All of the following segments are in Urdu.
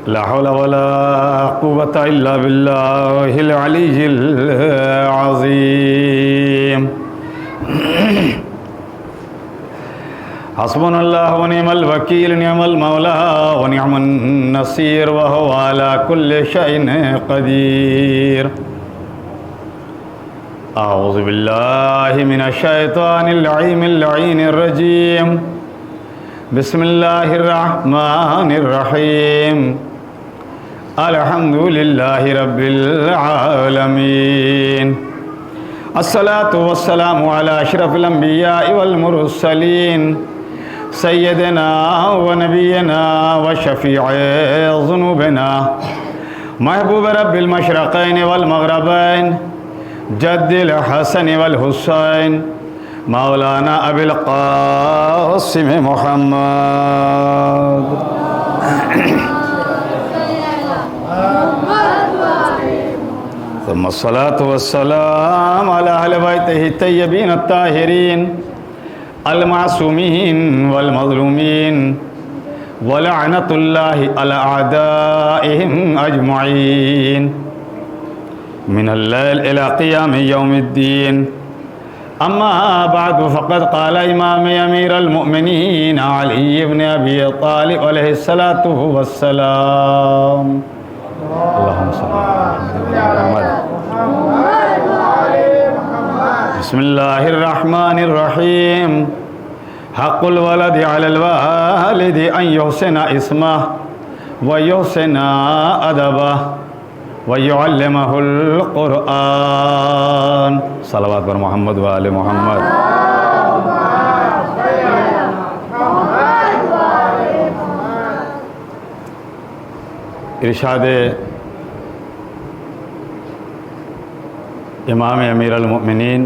لا حول ولا قوة إلا بالله العلي العظيم. حسبنا الله ونعم الوكيل، نعم المولى ونعم النصير، وهو على كل شيء قدير. أعوذ بالله من الشيطان اللعين الرجيم. بسم الله الرحمن الرحيم. الحمد لله رب العالمين. الصلاة والسلام على أشرف الأنبياء والمرسلين، سيدنا ونبينا وشفيع ذنوبنا، محبوب رب المشرقين والمغربين، جد الحسن والحسين، مولانا أبي القاسم محمد. ثم الصلاة والسلام على أهل بيته الطيبين الطاهرين المعصومين والمظلومين، ولعنة الله على أعدائهم أجمعين من الليل إلى قيام يوم الدين. أما بعد، فقد قال إمام أمير المؤمنين علي بن أبي طالب عليه الصلاة والسلام: اللهم صل على محمد. بسم الله الرحمن الرحيم. حق الولد على الوالد أن يحسن اسمه ويحسن أدبه ويعلمه القرآن. صلوات بر محمد و آل محمد. ارشاد امام امیر المؤمنین،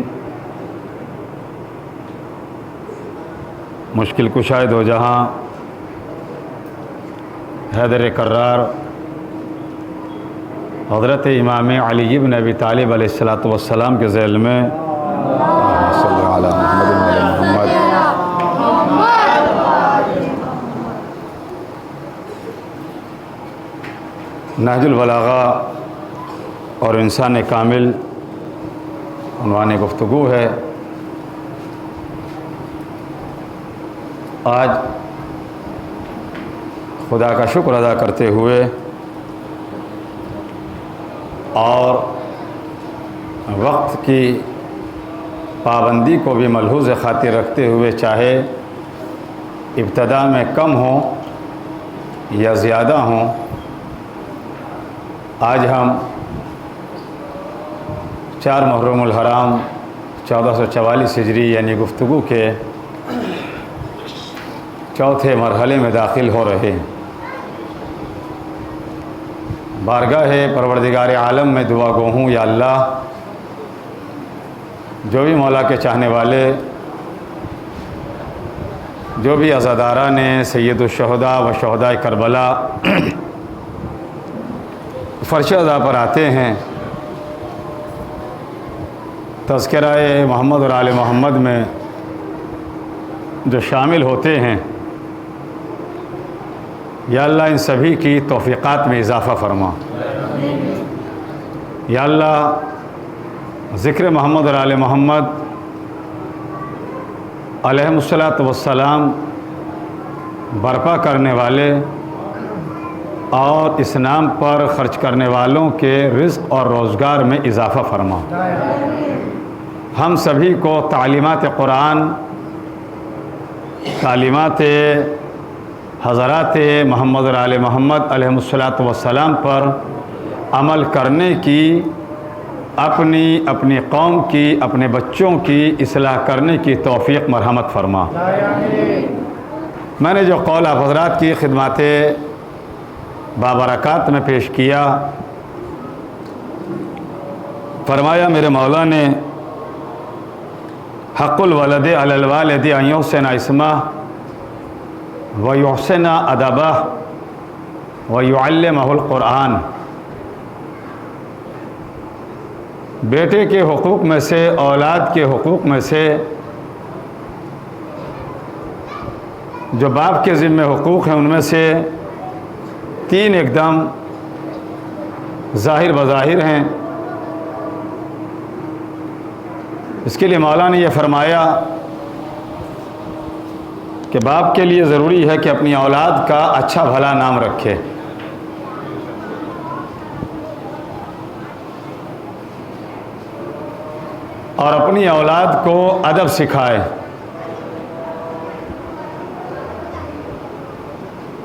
مشکل کشا دو جہاں، حیدر کرار، حضرت امام علی بن ابی طالب علیہ السلام کے ذیل میں صلی اللہ علیہ محمد. نہج البلاغہ اور انسان کامل عنوان گفتگو ہے. آج خدا کا شکر ادا کرتے ہوئے اور وقت کی پابندی کو بھی ملحوظ خاطر رکھتے ہوئے، چاہے ابتدا میں کم ہوں یا زیادہ ہوں، آج ہم 4 محرم الحرام 1444 ہجری یعنی گفتگو کے چوتھے مرحلے میں داخل ہو رہے ہیں. بارگاہ پروردگار عالم میں دعا گو ہوں، یا اللہ، جو بھی مولا کے چاہنے والے، جو بھی عزاداران سید الشہداء و شہداء کربلا فرش ادا پر آتے ہیں، تذکرہ محمد اور آل محمد میں جو شامل ہوتے ہیں، یا اللہ ان سبھی کی توفیقات میں اضافہ فرما. یا اللہ، ذکر محمد اور آل محمد علیہم الصلاۃ والسلام برپا کرنے والے اور اس نام پر خرچ کرنے والوں کے رزق اور روزگار میں اضافہ فرما. ہم سبھی کو تعلیمات قرآن، تعلیمات حضرات محمد اور آل محمد علیہم الصلاۃ والسلام پر عمل کرنے کی، اپنی قوم کی، اپنے بچوں کی اصلاح کرنے کی توفیق مرحمت فرما. میں نے جو قول آپ حضرات کی خدمات بابرکات میں پیش کیا، فرمایا میرے مولا نے حق الولد علی الوالد ان یحسن اسمہ ویحسن ادبہ ویعلمہ القرآن. بیٹے کے حقوق میں سے، اولاد کے حقوق میں سے جو باپ کے ذمہ حقوق ہیں ان میں سے 3 ایک دم ظاہر بظاہر ہیں. اس کے لیے مولا نے یہ فرمایا کہ باپ کے لیے ضروری ہے کہ اپنی اولاد کا اچھا بھلا نام رکھے، اور اپنی اولاد کو ادب سکھائے.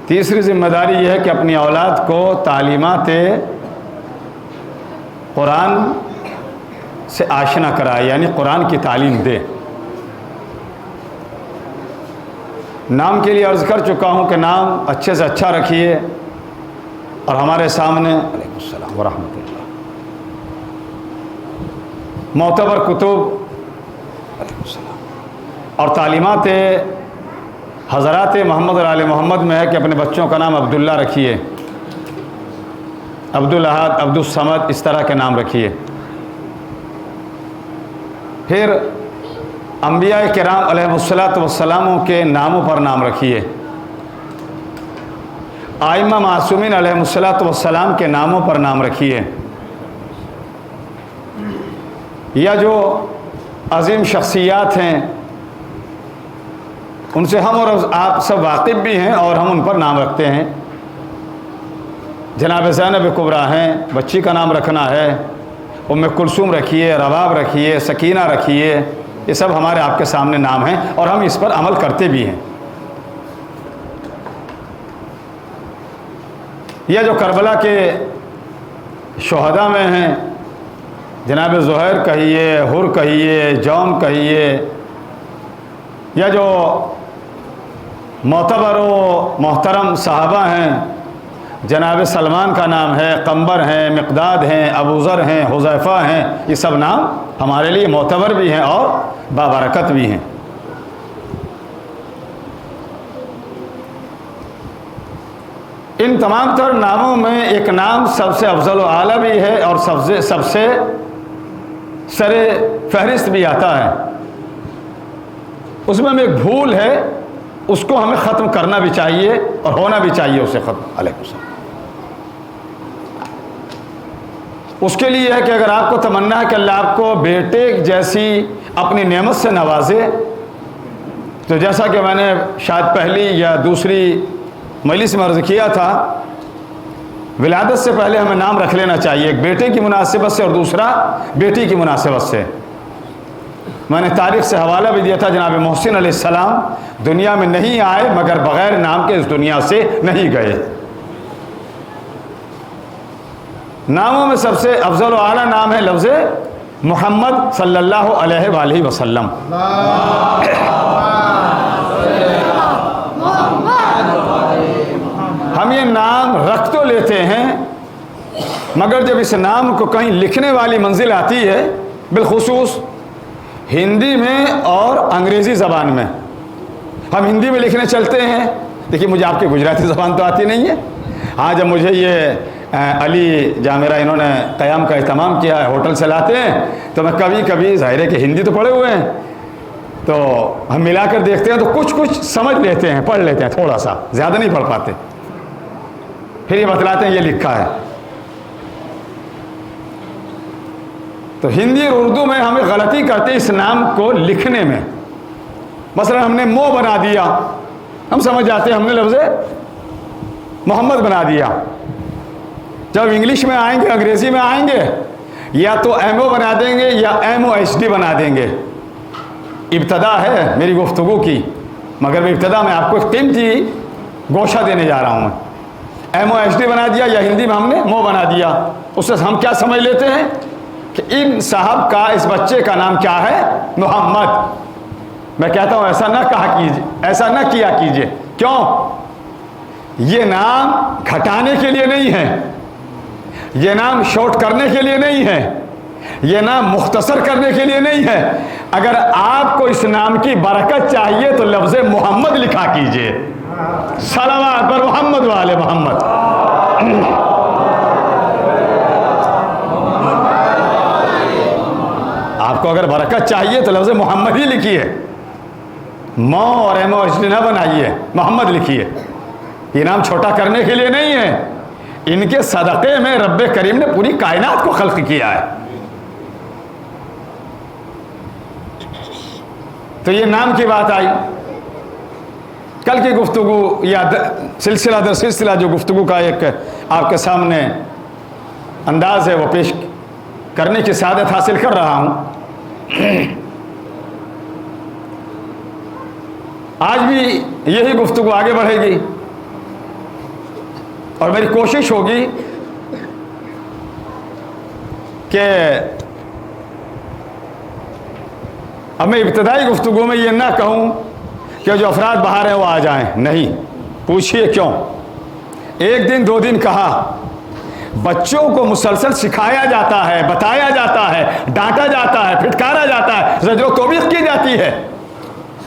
تیسری ذمہ داری یہ ہے کہ اپنی اولاد کو تعلیمات قرآن سے آشنا کرائے، یعنی قرآن کی تعلیم دے. نام کے لیے عرض کر چکا ہوں کہ نام اچھے سے اچھا رکھیے، اور ہمارے سامنے علیکم السلام ورحمۃ اللہ معتبر کتب اور تعلیمات حضرات محمد اور آل محمد میں ہے کہ اپنے بچوں کا نام عبداللہ رکھیے، عبدالاحد، عبدالصمد، اس طرح کے نام رکھیے. پھر انبیاء کرام علیہ الصلاۃ والسلام کے ناموں پر نام رکھیے، ائمہ معصومین علیہ الصلاۃ والسلام کے ناموں پر نام رکھیے، یا جو عظیم شخصیات ہیں ان سے ہم اور آپ سب واقف بھی ہیں اور ہم ان پر نام رکھتے ہیں. جناب زینب کبریٰ ہیں، بچی کا نام رکھنا ہے. ام کلثوم رکھیے، رباب رکھیے، سکینہ رکھیے، یہ سب ہمارے آپ کے سامنے نام ہیں اور ہم اس پر عمل کرتے بھی ہیں. یہ جو کربلا کے شہداء میں ہیں، جناب زہیر کہیے، حر کہیے، جون کہیے، یا جو معتبر و محترم صحابہ ہیں، جناب سلمان کا نام ہے، قنبر ہیں، مقداد ہیں، ابو ذر ہیں، حذیفہ ہیں، یہ سب نام ہمارے لیے معتبر بھی ہیں اور بابرکت بھی ہیں. ان تمام تر ناموں میں ایک نام سب سے افضل و اعلیٰ بھی ہے اور سب سے سر فہرست بھی آتا ہے. اس میں ایک بھول ہے، اس کو ہمیں ختم کرنا بھی چاہیے اور ہونا بھی چاہیے اسے ختم. علیکم السلام. اس کے لیے ہے کہ اگر آپ کو تمنا ہے کہ اللہ آپ کو بیٹے جیسی اپنی نعمت سے نوازے، تو جیسا کہ میں نے شاید پہلی یا دوسری مجلس میں عرض کیا تھا، ولادت سے پہلے ہمیں نام رکھ لینا چاہیے، ایک بیٹے کی مناسبت سے اور دوسرا بیٹی کی مناسبت سے. میں نے تاریخ سے حوالہ بھی دیا تھا، جناب محسن علیہ السلام دنیا میں نہیں آئے مگر بغیر نام کے اس دنیا سے نہیں گئے. ناموں میں سب سے افضل و اعلیٰ نام ہے لفظ محمد صلی اللہ علیہ وآلہ وسلم. ہم یہ نام رکھ تو لیتے ہیں مگر جب اس نام کو کہیں لکھنے والی منزل آتی ہے، بالخصوص ہندی میں اور انگریزی زبان میں، ہم ہندی میں لکھنے چلتے ہیں. دیکھیے مجھے آپ کی گجراتی زبان تو آتی نہیں ہے. ہاں جب مجھے یہ علی جہاں میرا انہوں نے قیام کا اہتمام کیا ہے، ہوٹل سے لاتے ہیں تو میں کبھی کبھی ظاہر ہے کہ ہندی تو پڑھے ہوئے ہیں تو ہم ملا کر دیکھتے ہیں تو کچھ سمجھ لیتے ہیں، پڑھ لیتے ہیں، تھوڑا سا، زیادہ نہیں پڑھ پاتے. پھر یہ بتلاتے ہیں یہ لکھا ہے. تو ہندی اور اردو میں ہمیں غلطی کرتے اس نام کو لکھنے میں. مثلا ہم نے مو بنا دیا، ہم سمجھ جاتے ہیں ہم نے لفظ محمد بنا دیا. جب انگلش میں آئیں گے، انگریزی میں آئیں گے، یا تو ایم او بنا دیں گے یا ایم او ایچ ڈی بنا دیں گے. ابتدا ہے میری گفتگو کی، مگر میں ابتدا میں آپ کو ایک قیمتی گوشہ دینے جا رہا ہوں. ایم او ایچ ڈی بنا دیا یا ہندی میں ہم نے مو بنا دیا. اس سے ہم کیا سمجھ لیتے ہیں کہ ان صاحب کا، اس بچے کا نام کیا ہے؟ محمد. میں کہتا ہوں ایسا نہ کہا کیجیے، ایسا نہ کیا کیجیے. کیوں؟ یہ نام گھٹانے کے لیے نہیں ہے، یہ نام شارٹ کرنے کے لیے نہیں ہے، یہ نام مختصر کرنے کے لیے نہیں ہے. اگر آپ کو اس نام کی برکت چاہیے تو لفظ محمد لکھا کیجئے. صلوات پر محمد والے محمد. آپ کو اگر برکت چاہیے تو لفظ محمد ہی لکھیے. مو اور ایم او نہ بنائیے, محمد لکھیے. یہ نام چھوٹا کرنے کے لیے نہیں ہے. ان کے صدقے میں رب کریم نے پوری کائنات کو خلق کیا ہے. تو یہ نام کی بات آئی. کل کی گفتگو یا سلسلہ در سلسلہ جو گفتگو کا ایک آپ کے سامنے انداز ہے وہ پیش کرنے کی سعادت حاصل کر رہا ہوں. آج بھی یہی گفتگو آگے بڑھے گی اور میری کوشش ہوگی کہ اب میں ابتدائی گفتگو میں یہ نہ کہوں کہ جو افراد باہر ہیں وہ آ جائیں. نہیں, پوچھئے کیوں. ایک دن دو دن کہا, بچوں کو مسلسل سکھایا جاتا ہے, بتایا جاتا ہے, ڈانٹا جاتا ہے, پھٹکارا جاتا ہے, زجر و توبیخ کی جاتی ہے.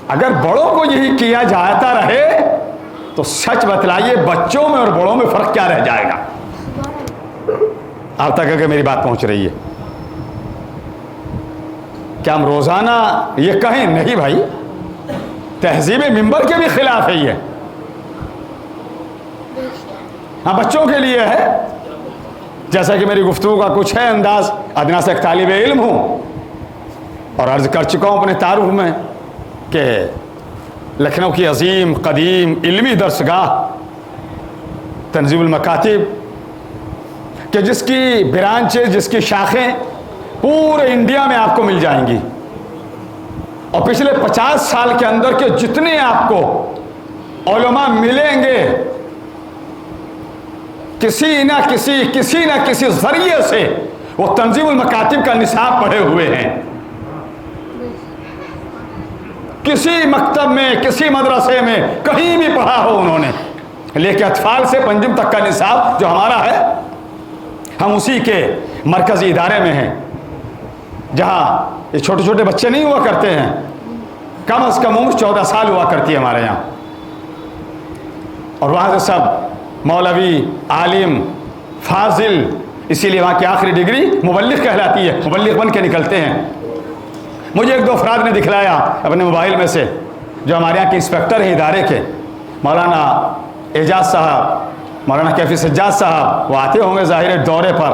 اگر بڑوں کو یہی کیا جاتا رہے تو سچ بتلائیے بچوں میں اور بڑوں میں فرق کیا رہ جائے گا. آپ تک اگر میری بات پہنچ رہی ہے, کیا ہم روزانہ یہ کہیں؟ نہیں بھائی, تہذیب منبر کے بھی خلاف ہے یہ. ہاں, بچوں کے لیے ہے. جیسا کہ میری گفتگو کا کچھ ہے انداز, ادنا سے ایک طالب علم ہوں اور عرض کر چکا ہوں اپنے تعارف میں کہ لکھنؤ کی عظیم قدیم علمی درسگاہ تنظیم المکاتب کہ جس کی برانچز, جس کی شاخیں پورے انڈیا میں آپ کو مل جائیں گی, اور پچھلے 50 سال کے اندر کے جتنے آپ کو علماء ملیں گے کسی نہ کسی ذریعے سے وہ تنظیم المکاتب کا نصاب پڑھے ہوئے ہیں. کسی مکتب میں, کسی مدرسے میں, کہیں بھی پڑھا ہو انہوں نے. لیکن اطفال سے پنجم تک کا نصاب جو ہمارا ہے, ہم اسی کے مرکزی ادارے میں ہیں جہاں یہ چھوٹے چھوٹے بچے نہیں ہوا کرتے ہیں, کم از کم عمر 14 سال ہوا کرتی ہے ہمارے یہاں. اور وہاں سے سب مولوی, عالم, فاضل, اسی لیے وہاں کی آخری ڈگری مبلغ کہلاتی ہے, مبلغ بن کے نکلتے ہیں. مجھے ایک دو افراد نے دکھلایا اپنے موبائل میں سے جو ہمارے یہاں کے انسپیکٹر ہیں ادارے کے, مولانا اعجاز صاحب, مولانا کیفی سجاد صاحب. وہ آتے ہوں گے ظاہر دورے پر,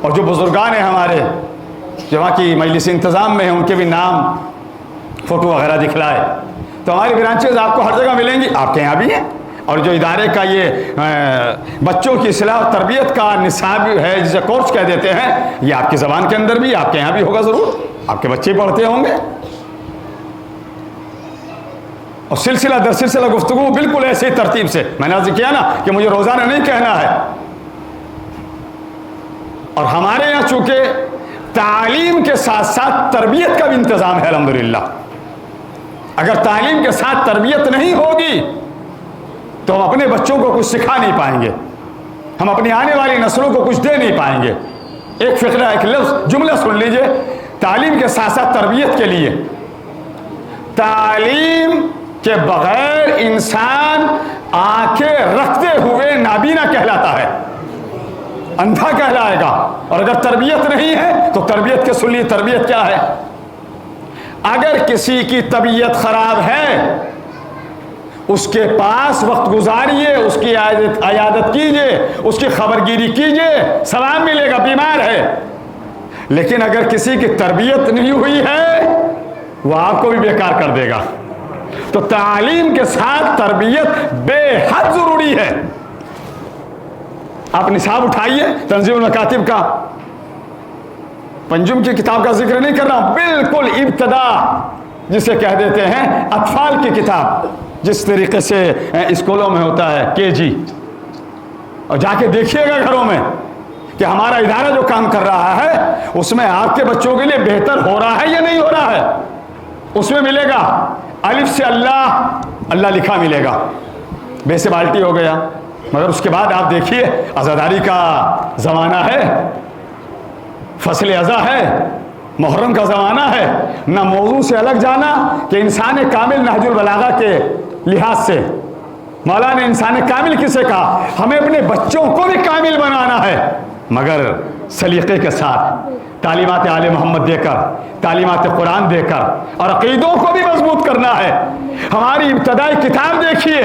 اور جو بزرگان ہیں ہمارے جو وہاں کی مجلس انتظام میں ہیں ان کے بھی نام, فوٹو وغیرہ دکھلائے. تو ہماری برانچز آپ کو ہر جگہ ملیں گی, آپ کے یہاں بھی ہیں. اور جو ادارے کا یہ بچوں کی اصلاح و تربیت کا نصاب ہے جسے کورس کہہ دیتے ہیں, یہ آپ کی زبان کے اندر بھی, آپ کے یہاں بھی ہوگا ضرور, آپ کے بچے پڑھتے ہوں گے. اور سلسلہ در سلسلہ گفتگو بالکل ایسی ترتیب سے میں نے عرض کیا نا کہ مجھے روزانہ نہیں کہنا ہے. اور ہمارے یہاں چونکہ تعلیم کے ساتھ ساتھ تربیت کا بھی انتظام ہے الحمدللہ. اگر تعلیم کے ساتھ تربیت نہیں ہوگی تو ہم اپنے بچوں کو کچھ سکھا نہیں پائیں گے, ہم اپنی آنے والی نسلوں کو کچھ دے نہیں پائیں گے. ایک فقرہ, ایک لفظ, جملہ سن لیجئے. تعلیم کے ساتھ ساتھ تربیت کے لیے, تعلیم کے بغیر انسان آنکھیں رکھتے ہوئے نابینا کہلاتا ہے, اندھا کہلائے گا. اور اگر تربیت نہیں ہے تو تربیت کے سن لیے تربیت کیا ہے. اگر کسی کی طبیعت خراب ہے اس کے پاس وقت گزاریے, اس کی عیادت کیجئے, اس کی خبرگیری کیجئے, ثواب ملے گا, بیمار ہے. لیکن اگر کسی کی تربیت نہیں ہوئی ہے وہ آپ کو بھی بیکار کر دے گا. تو تعلیم کے ساتھ تربیت بے حد ضروری ہے. آپ نصاب اٹھائیے تنظیم المکاتب کا, پنجم کی کتاب کا ذکر نہیں کر رہا ہوں, بالکل ابتدا جسے کہہ دیتے ہیں اطفال کی کتاب, جس طریقے سے اسکولوں میں ہوتا ہے کے جی. اور جا کے دیکھیے گا گھروں میں کہ ہمارا ادارہ جو کام کر رہا ہے اس میں آپ کے بچوں کے لیے بہتر ہو رہا ہے یا نہیں ہو رہا ہے. اس میں ملے گا الف سے اللہ, اللہ لکھا ملے گا, بے سے بالٹی ہو گیا. مگر اس کے بعد آپ دیکھیے عزاداری کا زمانہ ہے, فصل ازا ہے، محرم کا زمانہ ہے، نہ موضوع سے الگ جانا کہ انسان کامل نہج البلاغہ کے لحاظ سے مولا نے انسان کامل کسے کہا؟ ہمیں اپنے بچوں کو بھی کامل بنانا ہے، مگر سلیقے کے ساتھ، تعلیمات آل محمد دے کر، تعلیمات قرآن دے کر، اور عقیدوں کو بھی مضبوط کرنا ہے۔ ہماری ابتدائی کتاب دیکھیے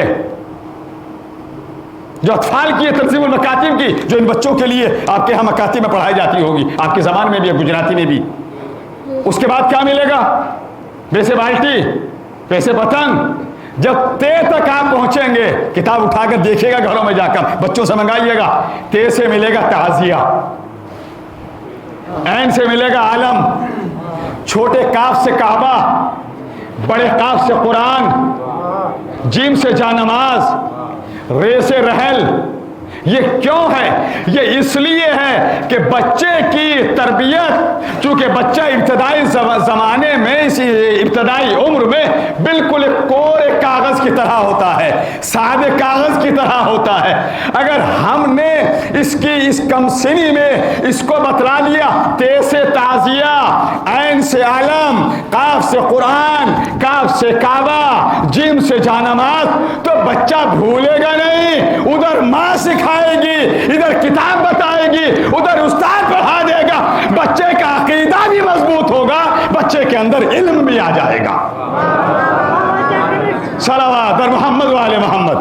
جو اطفال کی ہے، تنظیم المکاتب کی، جو ان بچوں کے لیے آپ کے ہاں مکاتب میں پڑھائی جاتی ہوگی، آپ کے زبان میں بھی، گجراتی میں بھی۔ اس کے بعد کیا ملے گا؟ ویسے بالٹی، ویسے پتنگ۔ جب تے تک آپ پہنچیں گے، کتاب اٹھا کر دیکھیے گا گھروں میں جا کر، بچوں سے منگائیے گا، تے سے ملے گا تعزیہ، عین سے ملے گا عالم، چھوٹے کاف سے کعبہ، بڑے کاف سے قرآن، جیم سے جانماز، رے سے رحل۔ یہ کیوں ہے؟ یہ اس لیے ہے کہ بچے کی تربیت، چونکہ بچہ ابتدائی زمانے میں، اسی ابتدائی عمر میں بالکل ایک کورے کاغذ کی طرح ہوتا ہے، سادے کاغذ کی طرح ہوتا ہے۔ اگر ہم نے اس کی اس کم سنی میں اس کو بتلا دیا تے سے تعزیہ، عین سے عالم، قاف سے قرآن، کاف سے کعبہ، جیم سے جانماز، تو بچہ بھولے گا نہیں۔ ادھر ماں سکھائے گی، ادھر کتاب بتائے گی، ادھر استاد پڑھا دے گا، بچے کا عقیدہ بھی مضبوط ہوگا، بچے کے اندر علم بھی آ جائے گا۔ صلوات بر محمد وآل محمد۔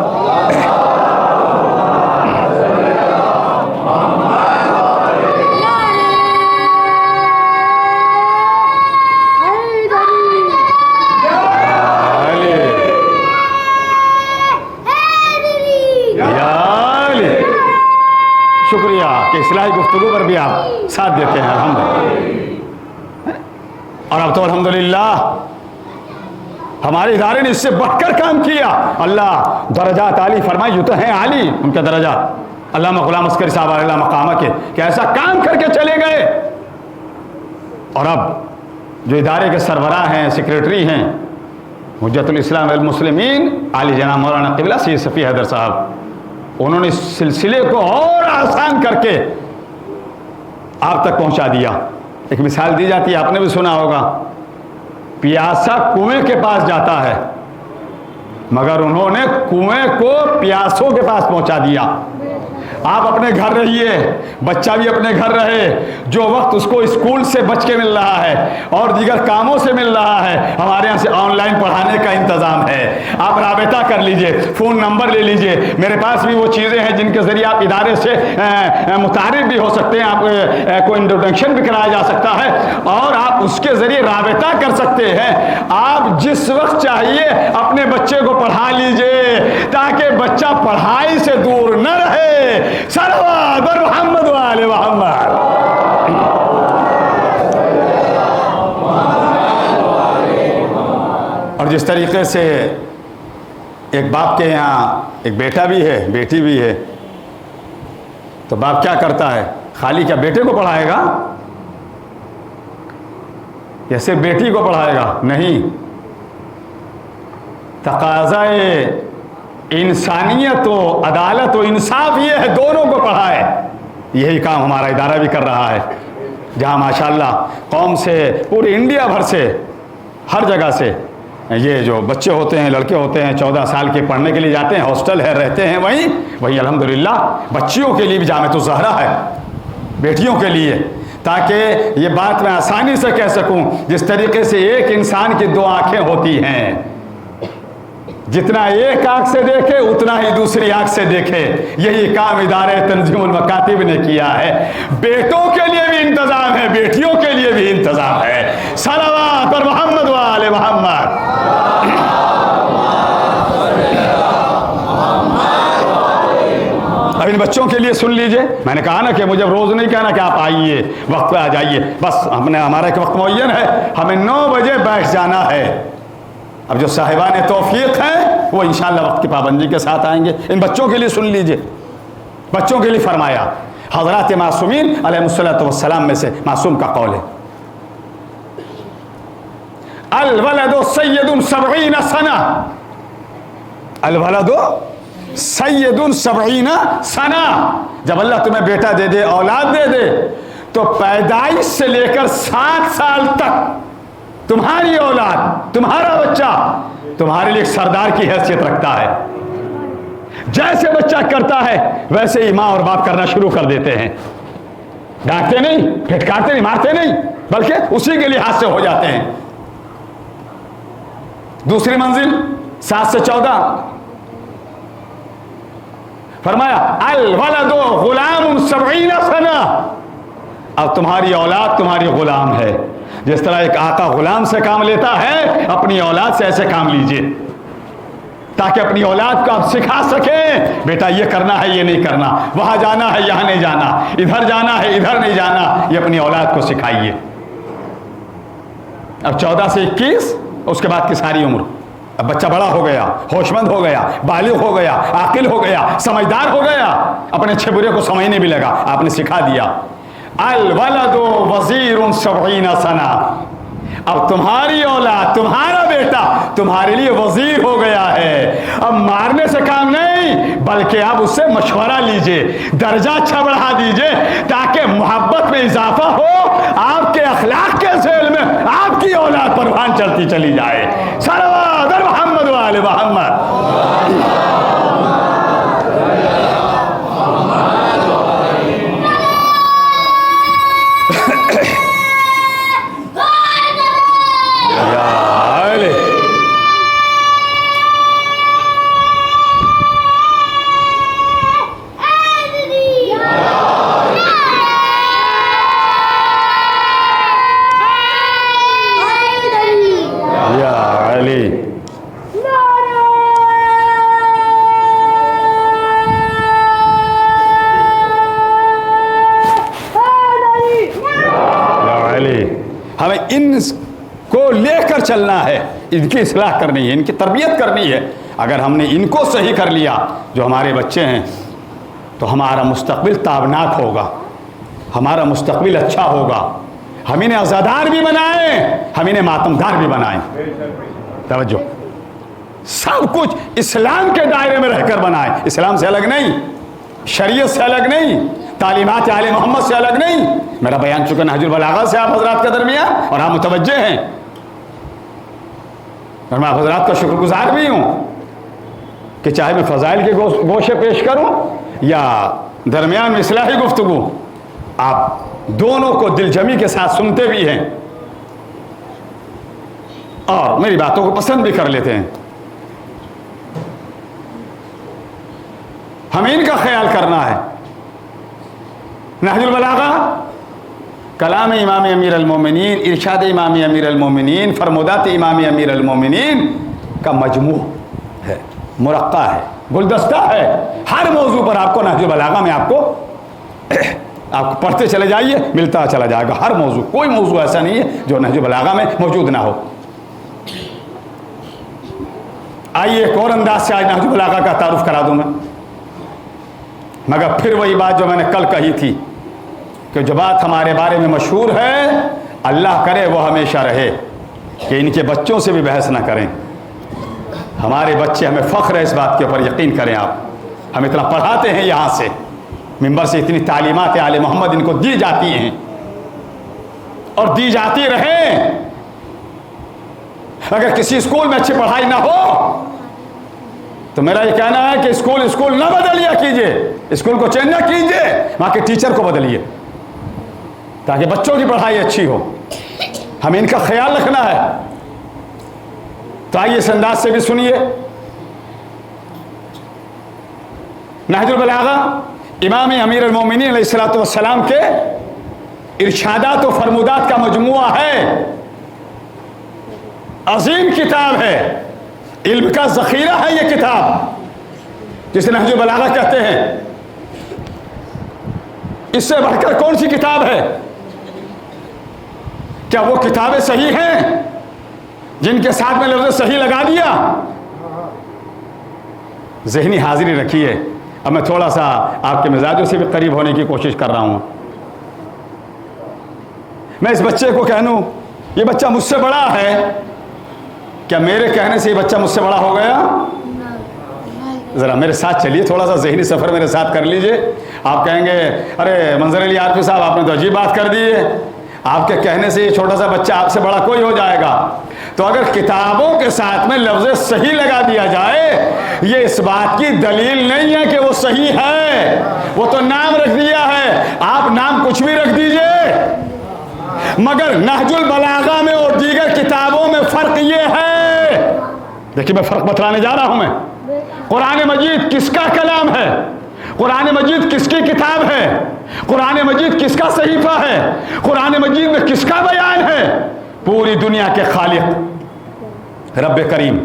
شکریہ کہ اصلاحی گفتگو پر بھی آپ ساتھ دیتے ہیں، الحمدللہ۔ اور اب تو الحمدللہ ہمارے ادارے نے اس سے بڑھ کر کام کیا۔ اللہ درجات عالی فرمائے، یہ تو ہیں عالی ان کے درجات، علامہ غلام عسکری صاحب علیہ مقامہ کے، کہ ایسا کام کر کے چلے گئے۔ اور اب جو ادارے کے سربراہ ہیں، سیکریٹری ہیں، حجت الاسلام والمسلمین عالی جناب مولانا قبلہ سید صفی حیدر صاحب، انہوں نے اس سلسلے کو اور آسان کر کے آپ تک پہنچا دیا۔ ایک مثال دی جاتی ہے، آپ نے بھی سنا ہوگا، پیاسا کنویں کے پاس جاتا ہے، مگر انہوں نے کنویں کو پیاسوں کے پاس پہنچا دیا۔ آپ اپنے گھر رہیے، بچہ بھی اپنے گھر رہے، جو وقت اس کو اسکول سے بچ کے مل رہا ہے اور دیگر کاموں سے مل رہا ہے، ہمارے یہاں سے آن لائن پڑھانے کا انتظام ہے۔ آپ رابطہ کر لیجئے، فون نمبر لے لیجئے، میرے پاس بھی وہ چیزیں ہیں جن کے ذریعے آپ ادارے سے متعارف بھی ہو سکتے ہیں، آپ کو انٹروڈکشن بھی کرایا جا سکتا ہے، اور آپ اس کے ذریعے رابطہ کر سکتے ہیں۔ آپ جس وقت چاہیے اپنے بچے کو پڑھا لیجئے، تاکہ بچہ پڑھائی سے دور نہ رہے۔ صلوات بر محمد وآل محمد۔ اور جس طریقے سے ایک باپ کے یہاں ایک بیٹا بھی ہے، بیٹی بھی ہے، تو باپ کیا کرتا ہے؟ خالی کیا بیٹے کو پڑھائے گا یا صرف بیٹی کو پڑھائے گا؟ نہیں، تقاضائے انسانیت و عدالت و انصاف یہ ہے دونوں کو پڑھائے۔ یہی کام ہمارا ادارہ بھی کر رہا ہے، جہاں ماشاءاللہ قوم سے، پورے انڈیا بھر سے، ہر جگہ سے یہ جو بچے ہوتے ہیں، لڑکے ہوتے ہیں، 14 سال کے پڑھنے کے لیے جاتے ہیں، ہاسٹل ہے، رہتے ہیں وہیں الحمدللہ بچیوں کے لیے بھی جامعۃ الزہرا ہے، بیٹیوں کے لیے، تاکہ یہ بات میں آسانی سے کہہ سکوں، جس طریقے سے ایک انسان کی 2 آنکھیں ہوتی ہیں، جتنا ایک آنکھ سے دیکھے اتنا ہی دوسری آنکھ سے دیکھے۔ یہی کام ادارے تنظیم المکاتب نے کیا ہے۔ بیٹوں کے لیے بھی انتظام ہے، بیٹیوں کے لیے بھی انتظام ہے۔ صلوات پر محمد وآل محمد۔ اب ان بچوں کے لیے سن لیجئے، میں نے کہا نا کہ مجھے روز نہیں کہنا کہ آپ آئیے، وقت پہ آ جائیے، بس ہمارا ایک وقت معین ہے، ہمیں 9 بجے بیٹھ جانا ہے۔ اب جو صاحبان توفیق ہیں وہ انشاءاللہ وقت کی پابندی کے ساتھ آئیں گے۔ ان بچوں کے لیے سن لیجئے، بچوں کے لیے فرمایا، حضرات معصومین علیہ الصلوۃ والسلام میں سے معصوم کا قول ہے، الولد سید 70 سنہ، الولد سید 70 سنہ۔ جب اللہ تمہیں بیٹا دے دے، اولاد دے دے، تو پیدائش سے لے کر 7 سال تک تمہاری اولاد، تمہارا بچہ تمہارے لیے ایک سردار کی حیثیت رکھتا ہے. جیسے بچہ کرتا ہے ویسے ہی ماں اور باپ کرنا شروع کر دیتے ہیں. ڈانٹتے نہیں، پھٹکارتے نہیں، مارتے نہیں، بلکہ اسی کے لحاظ سے ہو جاتے ہیں. دوسری منزل 7 سے 14 فرمایا الولد غلام 70 سنہ. اب تمہاری اولاد تمہاری غلام ہے. جس طرح ایک آقا غلام سے کام لیتا ہے، اپنی اولاد سے ایسے کام لیجئے تاکہ اپنی اولاد کو آپ سکھا سکیں بیٹا یہ کرنا ہے، یہ نہیں کرنا، وہاں جانا ہے، یہاں نہیں جانا، ادھر جانا ہے، ادھر نہیں جانا. یہ اپنی اولاد کو سکھائیے. اب 14 سے 21 اس کے بعد کی ساری عمر. اب بچہ بڑا ہو گیا، ہوش مند ہو گیا، بالغ ہو گیا، عاقل ہو گیا، سمجھدار ہو گیا، اپنے اچھے برے کو سمجھنے بھی لگا، آپ نے سکھا دیا. الولد وزیر 70 سنہ. اب تمہاری اولاد، تمہارا بیٹا تمہارے لیے وزیر ہو گیا ہے. اب مارنے سے کام نہیں، بلکہ آپ اس سے مشورہ لیجئے، درجہ اچھا بڑھا دیجئے تاکہ محبت میں اضافہ ہو، آپ کے اخلاق کے ذیل میں آپ کی اولاد پروان چلتی چلی جائے. صلوات محمد و آل محمد. ہمیں ان کو لے کر چلنا ہے، ان کی اصلاح کرنی ہے، ان کی تربیت کرنی ہے. اگر ہم نے ان کو صحیح کر لیا جو ہمارے بچے ہیں تو ہمارا مستقبل تابناک ہوگا، ہمارا مستقبل اچھا ہوگا. ہم انہیں عزادار بھی بنائیں، ہم انہیں ماتمدار بھی بنائیں. توجہ، سب کچھ اسلام کے دائرے میں رہ کر بنائیں. اسلام سے الگ نہیں، شریعت سے الگ نہیں، تعلیمات آل محمد سے الگ نہیں. میرا بیان چکا نہج البلاغہ سے آپ حضرات کے درمیان، اور آپ متوجہ ہیں، اور میں آپ حضرات کا شکر گزار بھی ہوں کہ چاہے میں فضائل کے گوشے پیش کروں یا درمیان میں اصلاحی گفتگو، آپ دونوں کو دل جمی کے ساتھ سنتے بھی ہیں اور میری باتوں کو پسند بھی کر لیتے ہیں. ہمیں ان کا خیال کرنا ہے. نہج البلاغہ کلام امام امیر المومنین، ارشاد امام امیر المومنین، فرمودات امام امیر المومنین کا مجموع ہے، مرقع ہے، گلدستہ ہے. ہر موضوع پر آپ کو نہج البلاغہ میں آپ کو پڑھتے چلے جائیے، ملتا چلا جائے گا. ہر موضوع، کوئی موضوع ایسا نہیں ہے جو نہج البلاغہ میں موجود نہ ہو. آئیے ایک اور انداز سے آج نہج البلاغہ کا تعارف کرا دوں میں، مگر پھر وہی بات جو میں نے کل کہی تھی کہ جو بات ہمارے بارے میں مشہور ہے، اللہ کرے وہ ہمیشہ رہے کہ ان کے بچوں سے بھی بحث نہ کریں. ہمارے بچے، ہمیں فخر ہے اس بات کے اوپر، یقین کریں آپ. ہم اتنا پڑھاتے ہیں یہاں سے، ممبر سے اتنی تعلیمات آل محمد ان کو دی جاتی ہیں اور دی جاتی رہیں. اگر کسی اسکول میں اچھی پڑھائی نہ ہو تو میرا یہ کہنا ہے کہ اسکول نہ بدلیا کیجئے، اسکول کو چینج نہ کیجئے، وہاں کے ٹیچر کو بدلیے تاکہ بچوں کی پڑھائی اچھی ہو. ہمیں ان کا خیال رکھنا ہے. تو آئیے اس انداز سے بھی سنیے. نہج البلاغہ امام امیر المومنین علیہ الصلوۃ والسلام کے ارشادات و فرمودات کا مجموعہ ہے. عظیم کتاب ہے، علم کا ذخیرہ ہے یہ کتاب جسے نہج البلاغہ کہتے ہیں. اس سے بڑھ کر کون سی کتاب ہے؟ کیا وہ کتابیں صحیح ہیں جن کے ساتھ میں لفظ صحیح لگا دیا؟ ذہنی حاضری رکھیے. اب میں تھوڑا سا آپ کے مزاجوں سے بھی قریب ہونے کی کوشش کر رہا ہوں. میں اس بچے کو کہہ دوں یہ بچہ مجھ سے بڑا ہے، کیا میرے کہنے سے یہ بچہ مجھ سے بڑا ہو گیا؟ ذرا میرے ساتھ چلیے، تھوڑا سا ذہنی سفر میرے ساتھ کر لیجئے۔ آپ کہیں گے ارے منظر علی عارفی صاحب آپ نے تو عجیب بات کر دی ہے، آپ کے کہنے سے یہ چھوٹا سا بچہ آپ سے بڑا کوئی ہو جائے گا۔ تو اگر کتابوں کے ساتھ میں لفظ صحیح لگا دیا جائے، یہ اس بات کی دلیل نہیں ہے کہ وہ صحیح ہے، وہ تو نام رکھ دیا ہے، آپ نام کچھ بھی رکھ دیجئے۔ مگر نہج البلاغہ میں اور دیگر کتابوں میں فرق یہ ہے، دیکھیے میں فرق بتلانے جا رہا ہوں میں۔ قرآن مجید کس کا کلام ہے؟ قرآن مجید کس کی کتاب ہے؟ قرآن مجید کس کا صحیفہ ہے؟ قرآن مجید میں کس کا بیان ہے؟ پوری دنیا کے خالق رب کریم۔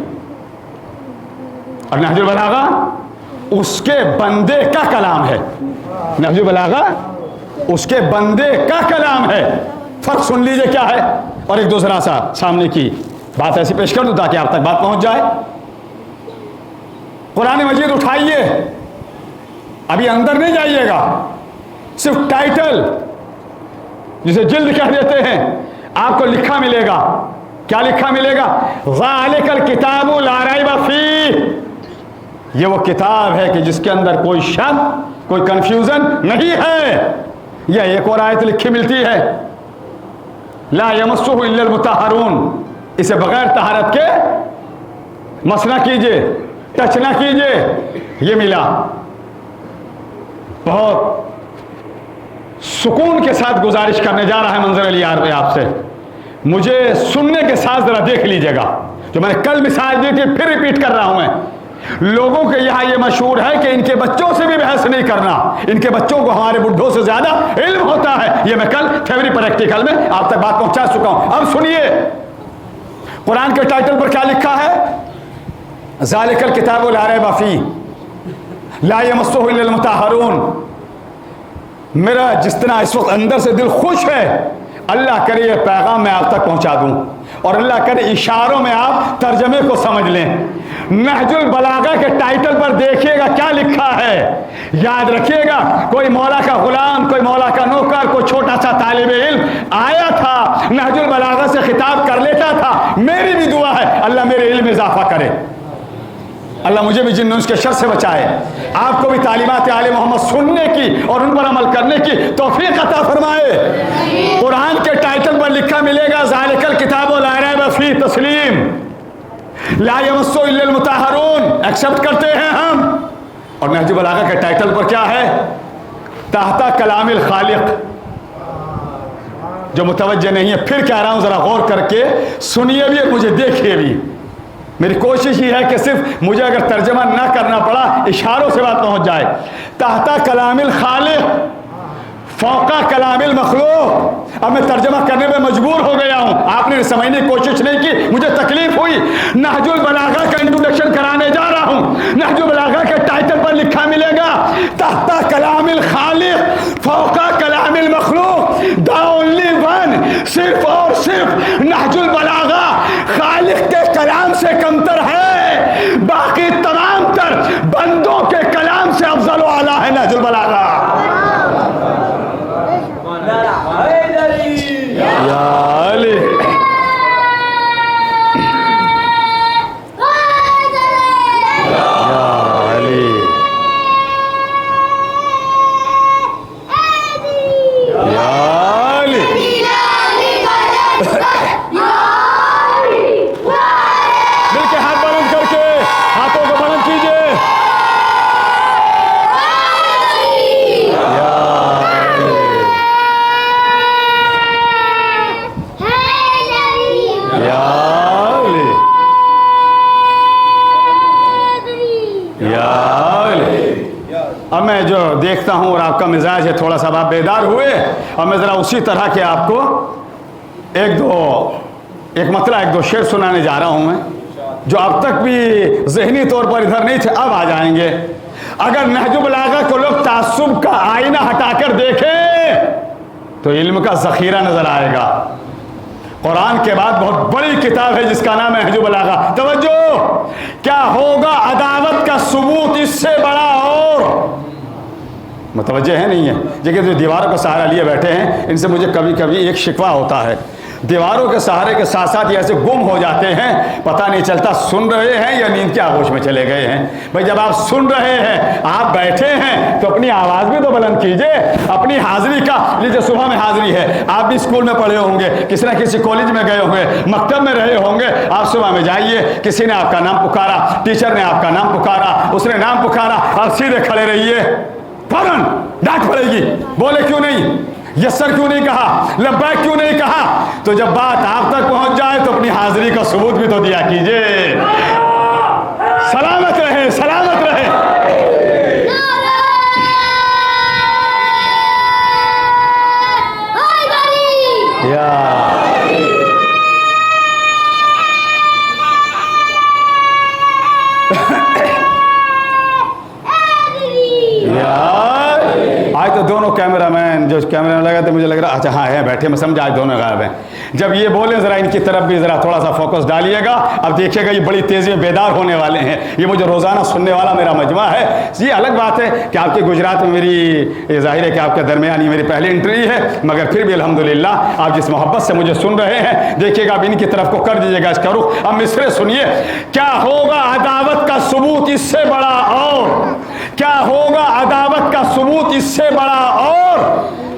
اور نہج البلاغہ اس کے بندے کا کلام ہے، نہج البلاغہ اس کے بندے کا کلام ہے۔ فرق سن لیجئے کیا ہے۔ اور ایک دوسرا سا سامنے کی بات ایسی پیش کر دوں تاکہ آپ تک بات پہنچ جائے۔ قرآن مجید اٹھائیے، ابھی اندر نہیں جائیے گا، صرف ٹائٹل جسے جلد کہہ دیتے ہیں آپ کو لکھا ملے گا۔ کیا لکھا ملے گا؟ ذالک الکتاب لا ریب فیہ، یہ وہ کتاب ہے کہ جس کے اندر کوئی شک کوئی کنفیوژن نہیں ہے۔ یہ ایک اور آیت لکھی ملتی ہے، لا یمسہ الا المطہرون، اسے بغیر طہارت کے مس نہ کیجئے، ٹچ نہ کیجئے۔ یہ ملا۔ بہت سکون کے ساتھ گزارش کرنے جا رہا ہے منظر علی عارفی آپ سے، مجھے سننے کے ساتھ ذرا دیکھ لیجئے گا۔ جو میں نے کل مثال دی تھی پھر ریپیٹ کر رہا ہوں میں۔ لوگوں کے یہاں یہ مشہور ہے کہ ان کے بچوں سے بھی بحث نہیں کرنا، ان کے بچوں کو ہمارے بڈھوں سے زیادہ علم ہوتا ہے۔ یہ میں کل تھیوری پریکٹیکل میں آپ تک بات پہنچا چکا ہوں۔ اب سنیے قرآن کے ٹائٹل پر کیا لکھا ہے؟ ذالک الکتاب لا ریب فیہ لا یمسہ الا المطہرون۔ میرا جس طرح اس وقت اندر سے دل خوش ہے، اللہ کرے یہ پیغام میں آپ تک پہنچا دوں، اور اللہ کرے اشاروں میں آپ ترجمے کو سمجھ لیں۔ نہج البلاغہ کے ٹائٹل پر دیکھیے گا کیا لکھا ہے، یاد رکھیے گا۔ کوئی مولا کا غلام، کوئی مولا کا نوکر، کوئی چھوٹا سا طالب علم آیا تھا، نہج البلاغہ سے خطاب کر لیتا تھا۔ میری بھی دعا ہے اللہ میرے علم میں اضافہ کرے، اللہ مجھے بھی جن اس کے شر سے بچائے، آپ کو بھی تعلیمات آل محمد سننے کی اور ان پر عمل کرنے کی توفیق عطا فرمائے۔ قرآن کے ٹائٹل پر لکھا ملے گا ذالک الکتاب لا ریب فیہ، تسلیم، لا یمسہ الا المطہرون، ایکسپٹ کرتے ہیں ہم۔ اور نہج البلاغہ کے ٹائٹل پر کیا ہے؟ تحت کلام الخالق۔ جو متوجہ نہیں ہے پھر کہہ رہا ہوں ذرا غور کر کے سنیے بھی، مجھے دیکھیے بھی۔ میری کوشش یہ ہے کہ صرف مجھے اگر ترجمہ نہ کرنا پڑا، اشاروں سے بات پہنچ جائے۔ تحت کلام الخالق فوقا کلام المخلوق۔ اب میں ترجمہ کرنے میں مجبور ہو گیا ہوں، آپ نے سمجھنے کی کوشش نہیں کی، مجھے تکلیف ہوئی۔ نہج البلاغہ کا انٹروڈکشن کرانے جا رہا ہوں۔ نہج البلاغہ کے ٹائٹل پر لکھا ملے گا تحت کلام الخالق فوقا کلام المخلوق، دا اونلی ون، صرف اور صرف نہج البلاغہ خالق کے کلام سے کمتر ہے، باقی تمام تر بندوں کے کلام سے افضل و اعلیٰ ہے نہج البلاغہ۔ یا علی اب میں جو دیکھتا ہوں اور آپ کا مزاج ہے تھوڑا سا آپ بیدار ہوئے، اور میں ذرا اسی طرح کے آپ کو ایک مطلب ایک دو شعر سنانے جا رہا ہوں میں، جو اب تک بھی ذہنی طور پر ادھر نہیں تھے، اب آ جائیں گے۔ اگر نہج البلاغہ کو لوگ تعصب کا آئینہ ہٹا کر دیکھیں تو علم کا ذخیرہ نظر آئے گا۔ قرآن کے بعد بہت بڑی کتاب ہے جس کا نام ہے نہج البلاغہ۔ توجہ، کیا ہوگا عداوت کا ثبوت اس سے بڑا اور متوجہ ہے نہیں ہے؟ لیکن جو دیواروں کا سہارا لیے بیٹھے ہیں ان سے مجھے کبھی کبھی ایک شکوہ ہوتا ہے، دیواروں کے سہارے کے ساتھ ساتھ یہ ایسے گم ہو جاتے ہیں، پتہ نہیں چلتا سن رہے ہیں یا نیند کے آغوش میں چلے گئے ہیں۔ بھائی جب آپ سن رہے ہیں، آپ بیٹھے ہیں، تو اپنی آواز بھی تو بلند کیجئے، اپنی حاضری کا لیجیے۔ صبح میں حاضری ہے، آپ بھی اسکول میں پڑھے ہوں گے، کسی نہ کسی کالج میں گئے ہوں گے، مکتب میں رہے ہوں گے، آپ صبح میں جائیے، کسی نے آپ کا نام پکارا، ٹیچر نے آپ کا نام پکارا، اس نے نام پکارا، آپ سیدھے کھڑے رہیے، فوراً ڈانٹ پڑے گی، بولے کیوں نہیں، یس سر کیوں نہیں کہا، لبیک کیوں نہیں کہا؟ تو جب بات آپ تک پہنچ جائے تو اپنی حاضری کا ثبوت بھی تو دیا کیجئے۔ سلامت رہے، سلامت رہے۔ یا آج تو دونوں کیمرہ مین جو کیمرہ میں لگا تھے، مجھے لگ رہا اچھا ہاں ہے بیٹھے، میں سمجھا آج دونوں غائب ہیں۔ جب یہ بولیں ذرا ان کی طرف بھی ذرا تھوڑا سا فوکس ڈالیے گا۔ اب دیکھیے گا یہ بڑی تیزی میں بیدار ہونے والے ہیں۔ یہ مجھے روزانہ سننے والا میرا مجمع ہے۔ یہ الگ بات ہے کہ آپ کے گجرات میں میری ظاہر ہے کہ آپ کے درمیان یہ میری پہلی انٹری ہے، مگر پھر بھی الحمدللہ آپ جس محبت سے مجھے سن رہے ہیں، دیکھیے گا اب ان کی طرف کو کر دیجیے گا اس کا رخ۔ اب مصرے سنیے، کیا ہوگا عداوت کا ثبوت اس سے بڑا اور، کیا ہوگا عداوت کا ثبوت اس سے بڑا اور،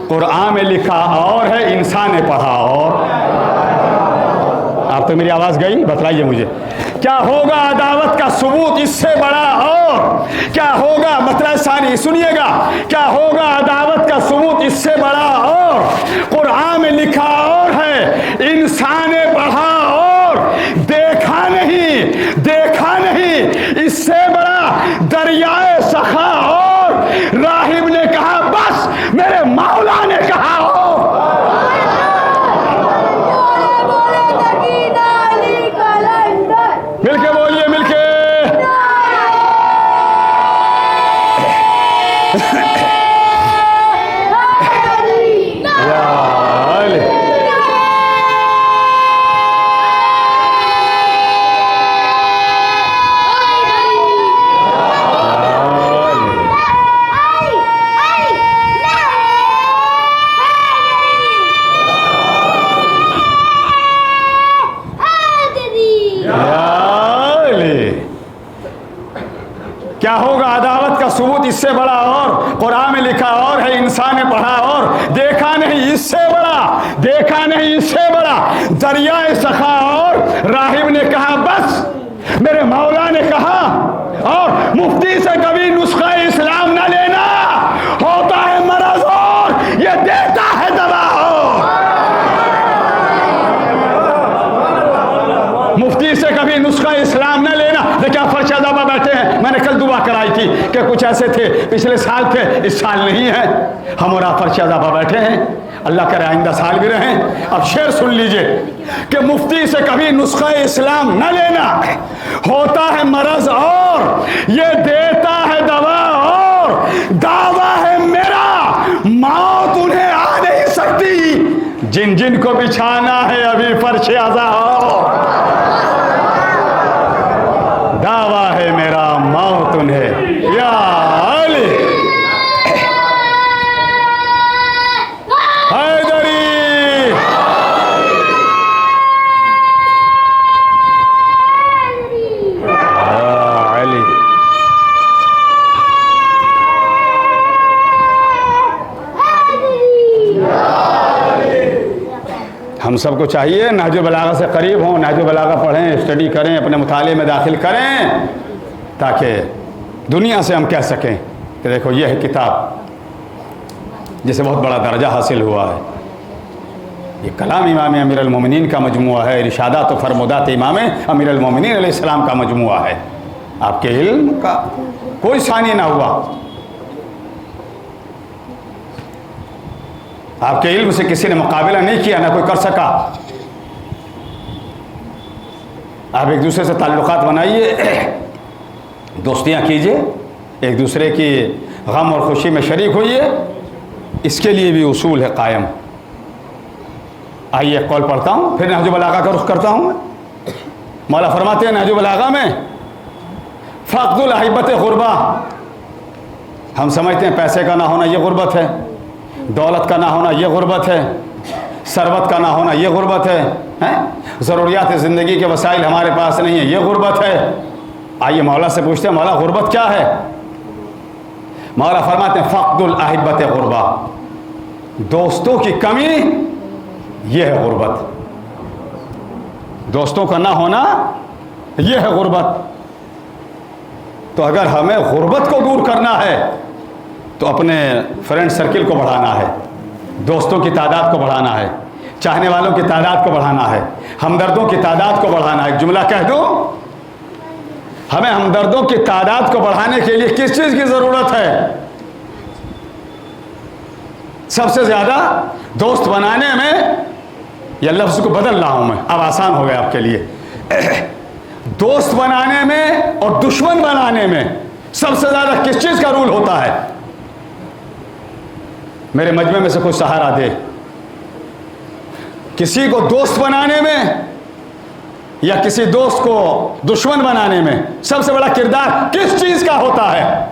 قرآن میں لکھا اور ہے، انسان نے پڑھا اور۔ آپ تو میری آواز گئی، بتلائیے مجھے کیا ہوگا عداوت کا ثبوت اس سے بڑا اور، کیا ہوگا مطلب ثانی سنیے گا، کیا ہوگا عداوت کا ثبوت اس سے بڑا اور، قرآن میں لکھا اور ہے، انسان نے پڑھا اور، دیکھا نہیں، دیکھا نہیں، اس سے بڑا دریائے سخا اور، راہب نے کہا بس میرے مولا نے کہا ہو۔ مل کے بولیے، مل کے۔ کیا ہوگا عداوت کا ثبوت اس سے بڑا اور، قرآن میں لکھا اور ہے، انسان نے پڑھا اور، دیکھا نہیں اس سے بڑا، دیکھا نہیں اس سے بڑا دریائے سخا اور، راہب نے کہا بس میرے مولا نے کہا اور، مفتی سے کبھی نسخہ اسلام نہ لینا، ہوتا ہے مرض اور یہ دیتا ہے دوا اور۔ مفتی سے کبھی نسخہ اسلام نہ لینا۔ دیکھیں فرش ادابہ بیٹھے ہیں، میں نے کل دعا کرائی تھی کہ کچھ ایسے تھے پچھلے سال تھے، اس سال نہیں ہے، ہم اور آپ فرش ادابہ بیٹھے ہیں، اللہ کرے آئندہ سال بھی رہیں۔ اب شعر سن لیجئے کہ مفتی سے کبھی نسخہ اسلام نہ لینا، ہوتا ہے مرض اور یہ دیتا ہے دوا اور، دعویٰ ہے میرا موت انہیں آ نہیں سکتی، جن جن کو بچھانا ہے ابھی فرش ازا اور، دعویٰ ہے میرا موت انہیں یا علی حیدری۔ علی ہم سب کو چاہیے نہج البلاغہ سے قریب ہوں، نہج البلاغہ پڑھیں، اسٹڈی کریں، اپنے مطالعے میں داخل کریں، تاکہ دنیا سے ہم کہہ سکیں کہ دیکھو یہ ہے کتاب جسے بہت بڑا درجہ حاصل ہوا ہے۔ یہ کلام امام امیر المومنین کا مجموعہ ہے، ارشادات و فرمودات امام امیر المومنین علیہ السلام کا مجموعہ ہے۔ آپ کے علم کا کوئی ثانی نہ ہوا، آپ کے علم سے کسی نے مقابلہ نہیں کیا، نہ کوئی کر سکا۔ آپ ایک دوسرے سے تعلقات بنائیے، دوستیاں کیجئے، ایک دوسرے کی غم اور خوشی میں شریک ہوئیے، اس کے لیے بھی اصول ہے قائم۔ آئیے ایک قول پڑھتا ہوں، پھر نہج البلاغہ کا رخ کرتا ہوں۔ مولا فرماتے ہیں نہج البلاغہ میں، فقد الاحبۃ غربہ، ہم سمجھتے ہیں پیسے کا نہ ہونا یہ غربت ہے، دولت کا نہ ہونا یہ غربت ہے، ثروت کا نہ ہونا یہ غربت ہے، ضروریات زندگی کے وسائل ہمارے پاس نہیں ہیں یہ غربت ہے۔ آئیے مولا سے پوچھتے ہیں مولا غربت کیا ہے؟ مولا فرماتے ہیں فقد الاحبۃ غربہ، دوستوں کی کمی یہ ہے غربت، دوستوں کا نہ ہونا یہ ہے غربت۔ تو اگر ہمیں غربت کو دور کرنا ہے تو اپنے فرینڈ سرکل کو بڑھانا ہے، دوستوں کی تعداد کو بڑھانا ہے، چاہنے والوں کی تعداد کو بڑھانا ہے، ہمدردوں کی تعداد کو بڑھانا ہے۔ ایک جملہ کہہ دوں، ہمیں ہمدردوں کی تعداد کو بڑھانے کے لیے کس چیز کی ضرورت ہے؟ سب سے زیادہ دوست بنانے میں، یہ لفظ کو بدل رہا ہوں میں، اب آسان ہو گیا آپ کے لیے، دوست بنانے میں اور دشمن بنانے میں سب سے زیادہ کس چیز کا رول ہوتا ہے؟ میرے مجمع میں سے کوئی سہارا دے، کسی کو دوست بنانے میں یا کسی دوست کو دشمن بنانے میں سب سے بڑا کردار کس چیز کا ہوتا ہے؟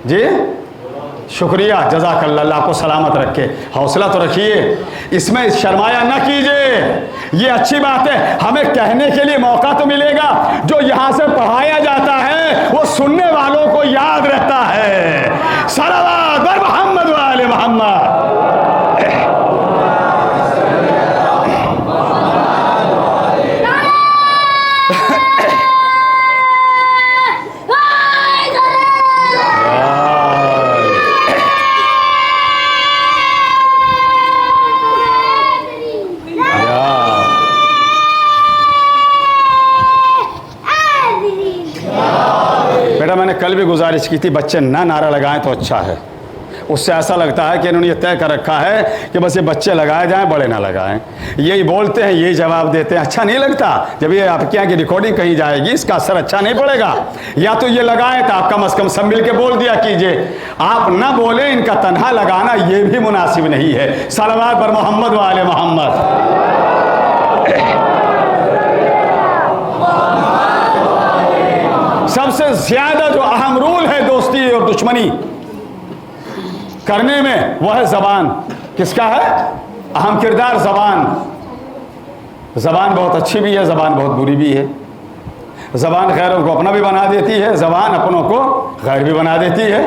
جی شکریہ، جزاک اللہ، اللہ کو سلامت رکھے، حوصلہ تو رکھیے، اس میں شرمایا نہ کیجئے، یہ اچھی بات ہے، ہمیں کہنے کے لیے موقع تو ملے گا، جو یہاں سے پڑھایا جاتا ہے وہ سننے والوں کو یاد رہتا ہے۔ صلوات بر محمد و آل محمد۔ میں نے کل بھی گزارش کی تھی بچے نہ نعرہ لگائیں تو اچھا ہے، اس سے ایسا لگتا ہے کہ انہوں نے یہ طے کر رکھا ہے کہ بس یہ بچے لگائے جائیں بڑے نہ لگائیں، یہی بولتے ہیں یہی جواب دیتے ہیں، اچھا نہیں لگتا۔ جب یہ آپ کے یہاں کی ریکارڈنگ کہیں جائے گی اس کا اثر اچھا نہیں پڑے گا، یا تو یہ لگائیں تو آپ کم از کم سب مل کے بول دیا کیجئے، آپ نہ بولیں ان کا تنہا لگانا یہ بھی مناسب نہیں ہے۔ صلوات بر محمد و آل محمد۔ سب سے زیادہ جو اہم رول ہے دوستی اور دشمنی کرنے میں وہ ہے زبان۔ کس کا ہے اہم کردار؟ زبان۔ زبان بہت اچھی بھی ہے، زبان بہت بری بھی ہے۔ زبان غیروں کو اپنا بھی بنا دیتی ہے، زبان اپنوں کو غیر بھی بنا دیتی ہے۔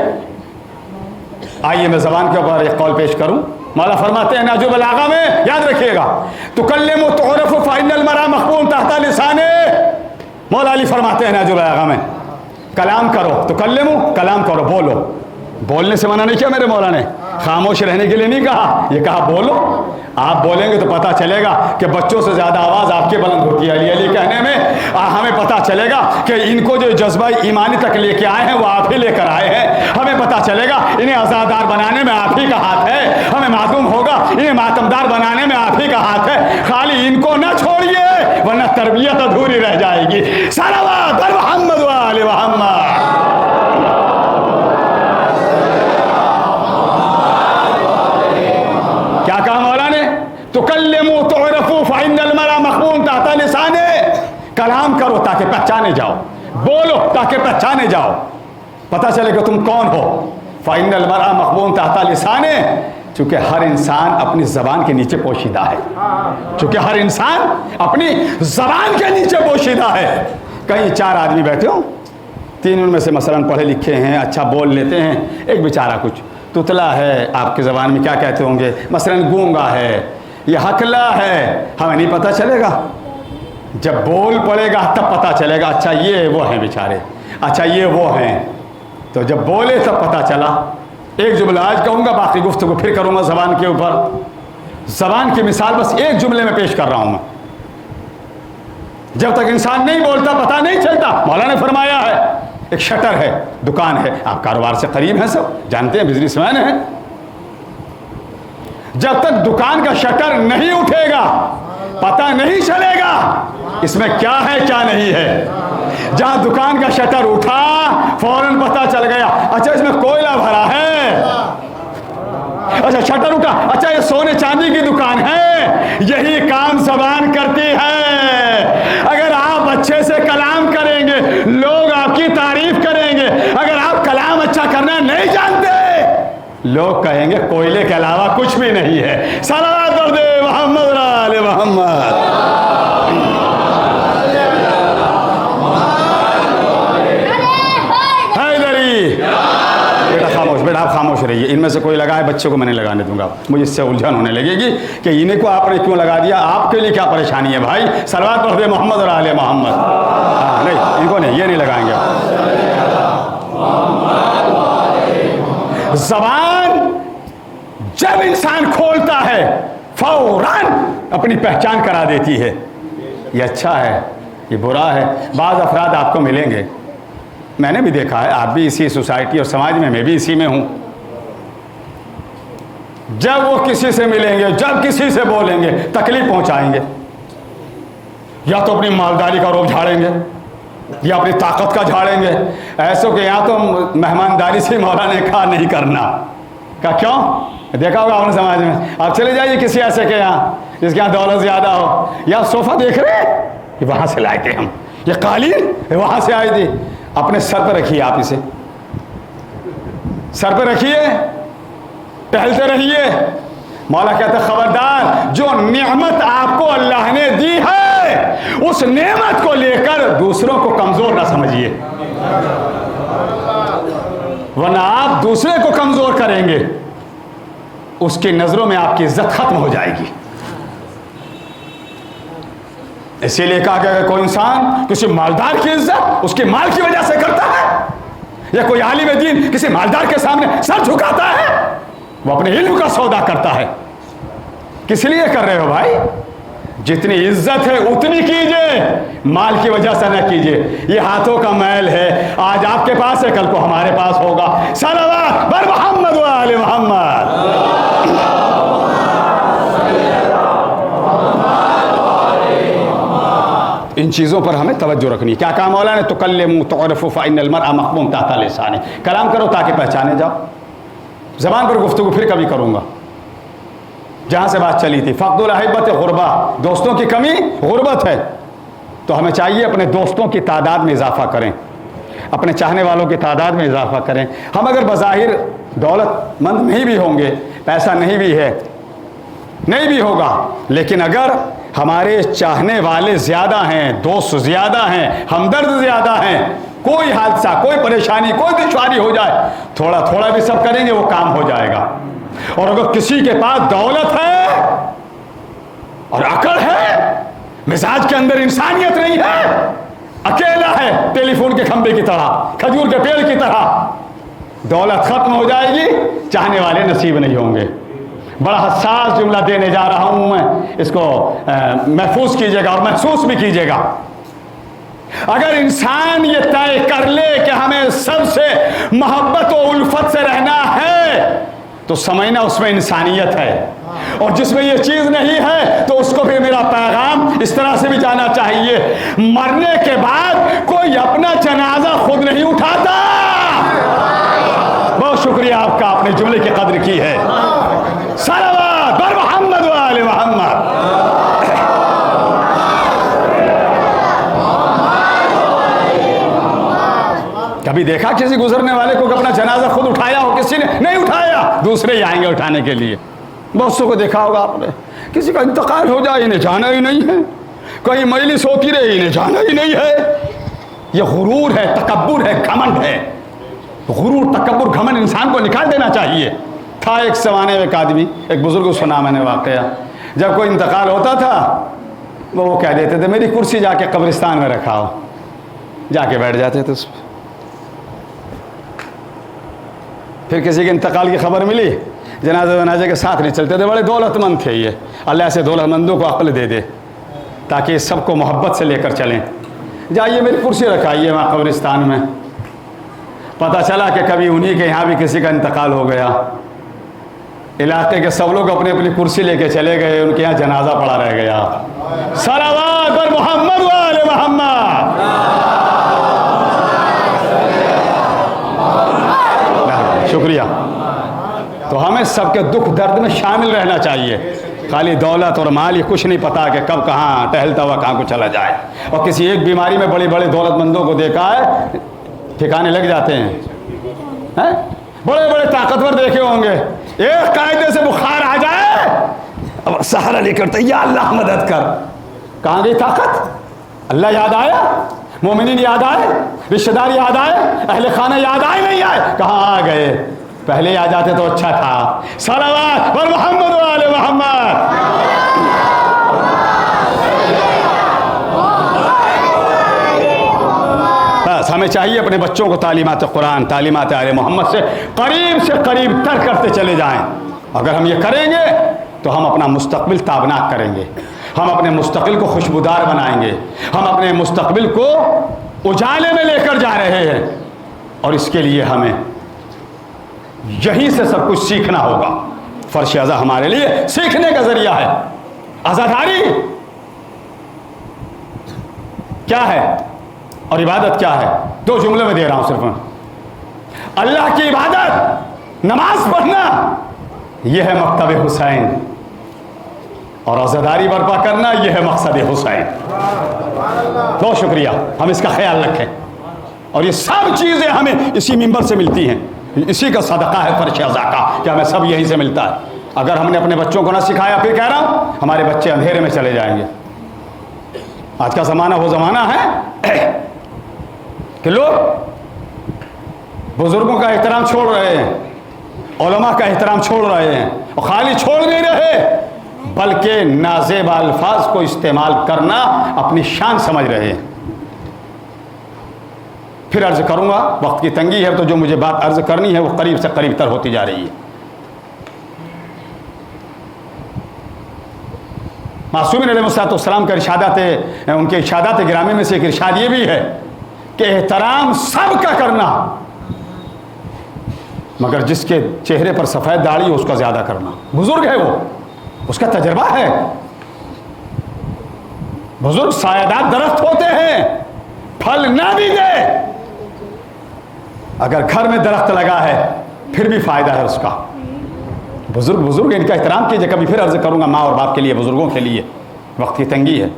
آئیے میں زبان کے اوپر ایک قول پیش کروں۔ مولا فرماتے ہیں نہج البلاغہ میں، یاد رکھیے گا، تکلم تعرف فإن المرء مخبون تحت لسانہ۔ مولا علی فرماتے ہیں نہج البلاغہ میں کلام کرو، تکلمو کلام کرو، بولو۔ بولنے سے منع نہیں کیا میرے مولا نے، خاموش رہنے کے لیے نہیں کہا، یہ کہا بولو۔ آپ بولیں گے تو پتہ چلے گا کہ بچوں سے زیادہ آواز آپ کی بلند ہوتی ہے۔ علی علی کہنے میں ہمیں پتہ چلے گا کہ ان کو جو جذبہ ایمانی تک لے کے آئے ہیں وہ آپ ہی لے کر آئے ہیں۔ ہمیں پتہ چلے گا انہیں آزادار بنانے میں آپ ہی کا ہاتھ ہے۔ ہمیں معلوم ہوگا انہیں ماتمدار بنانے میں آپ ہی کا ہاتھ ہے۔ خالی ان کو نہ چھوڑیے ورنہ تربیت ادھوری رہ جائے گی۔ صلوات بر محمد و آل محمد۔ کیا کہا مولا نے؟ تکلموا تعرفوا فإن المرء مخبون تحت لسانہ۔ کلام کرو تاکہ پہچانے جاؤ، بولو تاکہ پہچانے جاؤ، پتہ چلے کہ تم کون ہو۔ فإن المرء مخبون تحت لسانہ، چونکہ ہر انسان اپنی زبان کے نیچے پوشیدہ ہے، چونکہ ہر انسان اپنی زبان کے نیچے پوشیدہ ہے۔ کہیں چار آدمی بیٹھے ہوں، تین ان میں سے مثلاً پڑھے لکھے ہیں، اچھا بول لیتے ہیں، ایک بیچارہ کچھ تتلا ہے، آپ کی زبان میں کیا کہتے ہوں گے، مثلاً گونگا ہے یا ہکلا ہے، ہمیں نہیں پتہ چلے گا، جب بول پڑے گا تب پتہ چلے گا اچھا یہ وہ ہیں بیچارے، اچھا یہ وہ ہیں۔ تو جب بولے تب پتہ چلا۔ ایک جملہ آج کہوں گا، باقی گفتگو پھر کروں گا زبان کے اوپر۔ زبان کی مثال بس ایک جملے میں پیش کر رہا ہوں میں۔ جب تک انسان نہیں بولتا پتہ نہیں چلتا۔ مولا نے فرمایا ہے ایک شٹر ہے، دکان ہے، آپ کاروبار سے قریب ہیں، سب جانتے ہیں، بزنس مین ہیں، جب تک دکان کا شٹر نہیں اٹھے گا پتہ نہیں چلے گا اس میں کیا ہے کیا نہیں ہے۔ جہاں دکان کا شٹر اٹھا فوراً پتہ چل گیا اچھا اس میں کوئلہ بھرا ہے، اچھا شٹر اٹھا اچھا یہ سونے چاندی کی دکان ہے۔ یہی کام زبان کرتی ہے۔ اگر آپ اچھے سے کلام کریں گے لوگ آپ کی تعریف کریں گے، اگر آپ کلام اچھا کرنا نہیں جانتے لوگ کہیں گے کوئلے کے علاوہ کچھ بھی نہیں ہے. صلوات پڑھ دے محمد آل محمد. بیٹا آپ خاموش رہیے. ان میں سے کوئی لگائے بچوں کو میں نہیں لگانے دوں گا. مجھے اس سے الجھن ہونے لگے گی کہ انہیں کو آپ نے کیوں لگا دیا, آپ کے لیے کیا پریشانی ہے بھائی. صلوات پڑھ دے محمد اور آل محمد. ہاں نہیں, ان کو نہیں, یہ نہیں لگائیں گے. زبان جب انسان کھولتا ہے فوراً اپنی پہچان کرا دیتی ہے. یہ اچھا ہے, یہ برا ہے. بعض افراد آپ کو ملیں گے, میں نے بھی دیکھا ہے, آپ بھی اسی سوسائٹی اور سماج میں بھی اسی میں ہوں. جب وہ کسی سے ملیں گے, جب کسی سے بولیں گے, تکلیف پہنچائیں گے. یا تو اپنی مالداری کا روب جھاڑیں گے یا اپنی طاقت کا جھاڑیں گے. ایسو کہ یہاں تو مہمانداری سے مولا نے کہا نہیں کرنا. کہا کیوں؟ دیکھا ہوگا آپ نے سماج میں. آپ چلے جائیے کسی ایسے کے یہاں جس کے یہاں دولت زیادہ ہو. یا صوفہ دیکھ رہے کہ وہاں سے لائے تھے ہم, یہ قالین وہاں سے آئی تھی. اپنے سر پہ رکھیے, آپ اسے سر پہ رکھیے, ٹہلتے رہیے. مولا کہتا ہے خبردار, جو نعمت آپ کو اللہ نے دی ہے اس نعمت کو لے کر دوسروں کو کمزور نہ سمجھیے, ورنہ آپ دوسرے کو کمزور کریں گے, اس کی نظروں میں آپ کی عزت ختم ہو جائے گی. اسی لیے کہا کہ اگر کوئی انسان کسی مالدار کی عزت اس کے مال کی وجہ سے کرتا ہے, یا کوئی عالم دین کسی مالدار کے سامنے سر جھکاتا ہے, وہ اپنے علم کا سودا کرتا ہے. کس لیے کر رہے ہو بھائی؟ جتنی عزت ہے اتنی کیجئے, مال کی وجہ سے نہ کیجئے. یہ ہاتھوں کا میل ہے, آج آپ کے پاس ہے کل کو ہمارے پاس ہوگا. صلوات بر محمد و آل محمد. ان چیزوں پر ہمیں توجہ رکھنی ہے. کیا کہا مولا نے؟ تکلموا تعرفوا فإن المرء مخبون تحت لسانه. کلام کرو تاکہ پہچانے جاؤ. زبان پر گفتگو پھر کبھی کروں گا. جہاں سے بات چلی تھی, فقد الاحبۃ غربہ, دوستوں کی کمی غربت ہے. تو ہمیں چاہیے اپنے دوستوں کی تعداد میں اضافہ کریں, اپنے چاہنے والوں کی تعداد میں اضافہ کریں. ہم اگر بظاہر دولت مند نہیں بھی ہوں گے, پیسہ نہیں بھی ہے, نہیں بھی ہوگا, لیکن اگر ہمارے چاہنے والے زیادہ ہیں, دوست زیادہ ہیں, ہمدرد زیادہ ہیں, کوئی حادثہ, کوئی پریشانی, کوئی دشواری ہو جائے, تھوڑا تھوڑا بھی سب کریں گے, وہ کام ہو جائے گا. اور اگر کسی کے پاس دولت ہے اور عقل ہے, مزاج کے اندر انسانیت نہیں ہے, اکیلا ہے ٹیلی فون کے کھمبے کی طرح, کھجور کے پیڑ کی طرح, دولت ختم ہو جائے گی, چاہنے والے نصیب نہیں ہوں گے. بڑا حساس جملہ دینے جا رہا ہوں میں, اس کو محفوظ کیجیے گا اور محسوس بھی کیجیے گا. اگر انسان یہ طے کر لے کہ ہمیں سب سے محبت و الفت سے رہنا ہے, تو سمجھنا اس میں انسانیت ہے. اور جس میں یہ چیز نہیں ہے تو اس کو بھی میرا پیغام اس طرح سے بھی جانا چاہیے, مرنے کے بعد کوئی اپنا جنازہ خود نہیں اٹھاتا. بہت شکریہ آپ کا, آپ نے جملے کی قدر کی ہے. صلوات بر محمد و آل محمد. کبھی دیکھا کسی گزرنے والے کو کہ اپنا جنازہ خود اٹھایا ہو؟ کسی نے نہیں اٹھایا, دوسرے ہی آئیں گے اٹھانے کے لیے. بہت سو کو دیکھا ہوگا آپ نے, کسی کا انتقال ہو جائے انہیں جانا ہی نہیں ہے, کہیں مجلس ہوتی رہے انہیں جانا ہی نہیں ہے. یہ غرور ہے, تکبر ہے, گھمنڈ ہے. غرور, تکبر, گھمنڈ انسان کو نکال دینا چاہیے. تھا ایک زمانے میں ایک آدمی, ایک بزرگ کو سنا میں نے واقعہ, جب کوئی انتقال ہوتا تھا وہ کہہ دیتے تھے میری کرسی جا کے قبرستان میں رکھاؤ, جا کے بیٹھ جاتے تھے اس پہ. پھر کسی کے انتقال کی خبر ملی, جنازے کے ساتھ نہیں چلتے تھے, بڑے دولت مند تھے یہ. اللہ ایسے دولت مندوں کو عقل دے دے تاکہ سب کو محبت سے لے کر چلیں. جائیے میری کرسی رکھائیے وہاں قبرستان میں. پتہ چلا کہ کبھی انہی کے یہاں بھی کسی کا انتقال ہو گیا. علاقے کے سب لوگ اپنی اپنی کرسی لے کے چلے گئے, ان کے یہاں جنازہ پڑا رہ گیا. صلوات بر محمد و آل محمد. شکریہ. تو ہمیں سب کے دکھ درد میں شامل رہنا چاہیے. خالی دولت اور مال یہ کچھ نہیں پتا کہ کب کہاں ٹہلتا ہوا کہاں کو چلا جائے. اور کسی ایک بیماری میں بڑے بڑے دولت مندوں کو دیکھا ہے ٹھکانے لگ جاتے ہیں. بڑے بڑے طاقتور دیکھے ہوں گے، ایک قاعدے سے بخار آ جائے اب سہارا لے کر یا اللہ مدد کر، کہاں گئی طاقت؟ اللہ یاد آیا، مومنین یاد آئے، رشتہ دار یاد آئے، اہل خانہ یاد آئے نہیں آئے؟ کہاں آ گئے؟ پہلے آ جاتے تو اچھا تھا۔ صلوات بر محمد و آل محمد۔ بس ہمیں چاہیے اپنے بچوں کو تعلیمات قرآن، تعلیمات آل محمد سے قریب تر کرتے چلے جائیں۔ اگر ہم یہ کریں گے تو ہم اپنا مستقبل تابناک کریں گے، ہم اپنے مستقبل کو خوشبودار بنائیں گے، ہم اپنے مستقبل کو اجالے میں لے کر جا رہے ہیں، اور اس کے لیے ہمیں یہیں سے سب کچھ سیکھنا ہوگا۔ فرش ازا ہمارے لیے سیکھنے کا ذریعہ ہے۔ عزاداری کیا ہے اور عبادت کیا ہے؟ دو جملے میں دے رہا ہوں صرف۔ اللہ کی عبادت، نماز پڑھنا، یہ ہے مکتب حسین، اور عزاداری برپا کرنا یہ ہے مقصد حسین۔ بہت شکریہ، ہم اس کا خیال رکھیں، اور یہ سب چیزیں ہمیں اسی منبر سے ملتی ہیں، اسی کا صدقہ ہے فرش ازا کا کہ ہمیں سب یہیں سے ملتا ہے۔ اگر ہم نے اپنے بچوں کو نہ سکھایا، پھر کہہ رہا ہوں ہمارے بچے اندھیرے میں چلے جائیں گے۔ آج کا زمانہ وہ زمانہ ہے کہ لوگ بزرگوں کا احترام چھوڑ رہے ہیں، علماء کا احترام چھوڑ رہے ہیں، اور خالی چھوڑ نہیں رہے بلکہ نازیبا الفاظ کو استعمال کرنا اپنی شان سمجھ رہے ہیں۔ پھر عرض کروں گا، وقت کی تنگی ہے تو جو مجھے بات عرض کرنی ہے وہ قریب سے قریب تر ہوتی جا رہی ہے۔ معصومین علیہ السلام کا ارشادات، ان کے ارشادات گرامی میں سے ایک ارشاد یہ بھی ہے کہ احترام سب کا کرنا، مگر جس کے چہرے پر سفید داڑھی ہو اس کا زیادہ کرنا۔ بزرگ ہے وہ، اس کا تجربہ ہے۔ بزرگ سایہ دار درخت ہوتے ہیں، پھل نہ بھی دے، اگر گھر میں درخت لگا ہے پھر بھی فائدہ ہے اس کا۔ بزرگ ان کا احترام کیجیے۔ کبھی پھر عرض کروں گا ماں اور باپ کے لیے، بزرگوں کے لیے۔ وقت کی تنگی ہے،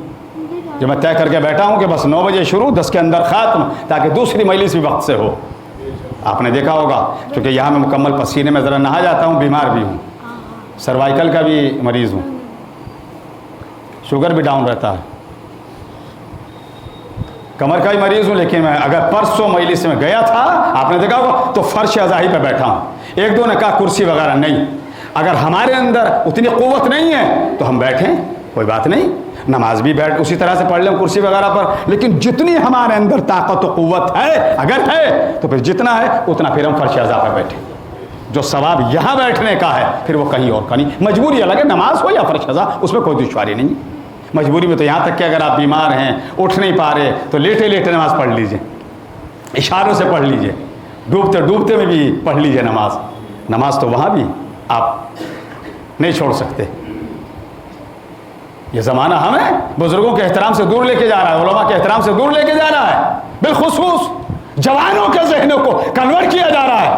جو میں طے کر کے بیٹھا ہوں کہ بس 9 بجے شروع، 10 کے اندر ختم، تاکہ دوسری مجلس بھی وقت سے ہو۔ آپ نے دیکھا ہوگا کیونکہ یہاں میں مکمل پسینے میں ذرا نہا جاتا ہوں، بیمار بھی ہوں، سروائیکل کا بھی مریض ہوں، شوگر بھی ڈاؤن رہتا ہے، کمر کا بھی مریض ہوں، لیکن میں اگر پرسوں مجلس میں گیا تھا آپ نے دیکھا ہوگا تو فرش ازاہی پہ بیٹھا ہوں۔ ایک دو نے کہا کرسی وغیرہ نہیں، اگر ہمارے اندر اتنی قوت نہیں ہے تو ہم بیٹھیں، کوئی بات نہیں، نماز بھی بیٹھ اسی طرح سے پڑھ لیں کرسی وغیرہ پر، لیکن جتنی ہمارے اندر طاقت و قوت ہے اگر ہے تو پھر جتنا ہے اتنا پھر ہم فرش ازا پہ بیٹھیں۔ جو ثواب یہاں بیٹھنے کا ہے پھر وہ کہیں اور کا نہیں۔ مجبوری الگ ہے، نماز ہو یا فرش ازا، اس میں کوئی دشواری نہیں۔ مجبوری میں تو یہاں تک کہ اگر آپ بیمار ہیں، اٹھ نہیں پا رہے تو لیٹے لیٹے نماز پڑھ لیجئے، اشاروں سے پڑھ لیجئے، ڈوبتے ڈوبتے میں بھی پڑھ لیجئے نماز۔ نماز تو وہاں بھی آپ نہیں چھوڑ سکتے۔ یہ زمانہ ہمیں بزرگوں کے احترام سے دور لے کے جا رہا ہے، علماء کے احترام سے دور لے کے جا رہا ہے، بالخصوص جوانوں کے ذہنوں کو کنورٹ کیا جا رہا ہے،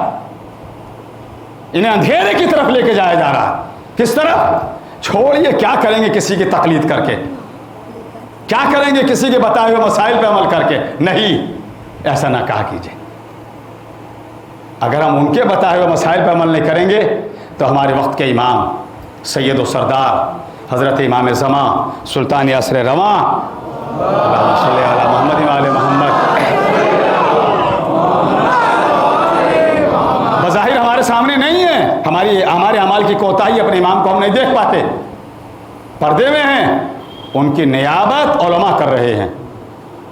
انہیں اندھیرے کی طرف لے کے جایا جا رہا ہے۔ کس طرف؟ چھوڑیے، کیا کریں گے کسی کی تقلید کر کے، کیا کریں گے کسی کے بتائے ہوئے مسائل پہ عمل کر کے؟ نہیں، ایسا نہ کہا کیجیے۔ اگر ہم ان کے بتائے ہوئے مسائل پہ عمل نہیں کریں گے تو ہمارے وقت کے امام سید و سردار حضرت امام زمان سلطان عصر رواں اللہم صلی علی محمد و آل محمد بظاہر ہمارے سامنے نہیں ہے، ہمارے اعمال کی کوتاہی اپنے امام کو ہم نہیں دیکھ پاتے، پردے میں ہیں، ان کی نیابت علماء کر رہے ہیں۔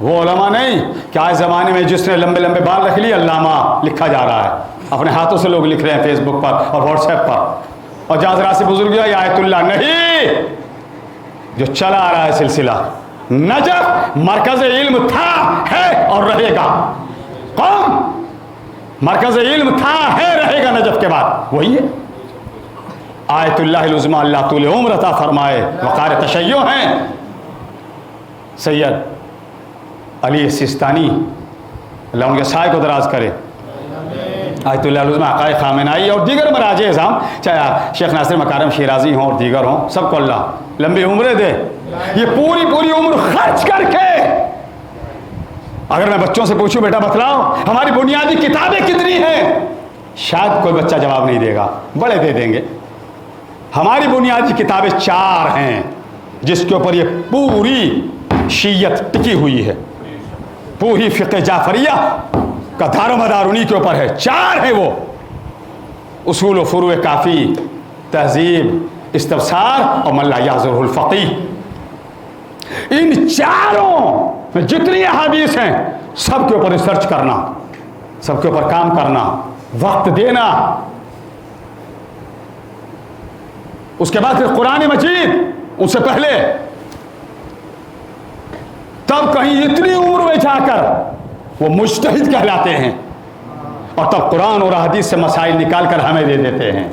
وہ علماء نہیں کہ آج زمانے میں جس نے لمبے لمبے بال رکھ لیے علامہ لکھا جا رہا ہے، اپنے ہاتھوں سے لوگ لکھ رہے ہیں فیس بک پر اور واٹس ایپ پر، اور جہاں ذرا سے بزرگ یا آیت اللہ نہیں، جو چلا آ رہا ہے سلسلہ۔ نجف مرکز علم تھا، ہے اور رہے گا۔ قوم مرکز علم تھا، ہے، رہے گا نجف کے بعد، وہی ہے۔ آیت اللہ العظمیٰ، اللہ طول عمر عطا فرمائے، وقار تشیع ہیں سید علی سیستانی، اللہ ان کے سائے کو دراز کرے۔ آیت اللہ العظمیٰ حقائق خامنائی اور دیگر مراجع اعظام، چاہے شیخ ناصر مکارم شیرازی ہوں اور دیگر ہوں، سب کو اللہ لمبی عمریں دے۔ یہ پوری عمر خرچ کر کے، اگر میں بچوں سے پوچھوں بیٹا بتلاؤ ہماری بنیادی کتابیں کتنی ہیں، شاید کوئی بچہ جواب نہیں دے گا، بڑے دے دیں گے۔ ہماری بنیادی کتابیں 4 ہیں جس کے اوپر یہ پوری شیعت ٹکی ہوئی ہے، پوری فقہ جعفریہ کا دار و مدار انہی کے اوپر ہے۔ 4 ہیں وہ، اصول و فروع کافی، تہذیب، استفسار اور من لا یعذرہ الفقیہ۔ ان 4 میں جتنی احادیث ہیں سب کے اوپر ریسرچ کرنا، سب کے اوپر کام کرنا، وقت دینا۔ اس کے بعد پھر قرآن مجید، اس سے پہلے تب کہیں اتنی عمر میں جا کر وہ مجتہد کہلاتے ہیں، اور تب قرآن اور حدیث سے مسائل نکال کر ہمیں دے دیتے ہیں۔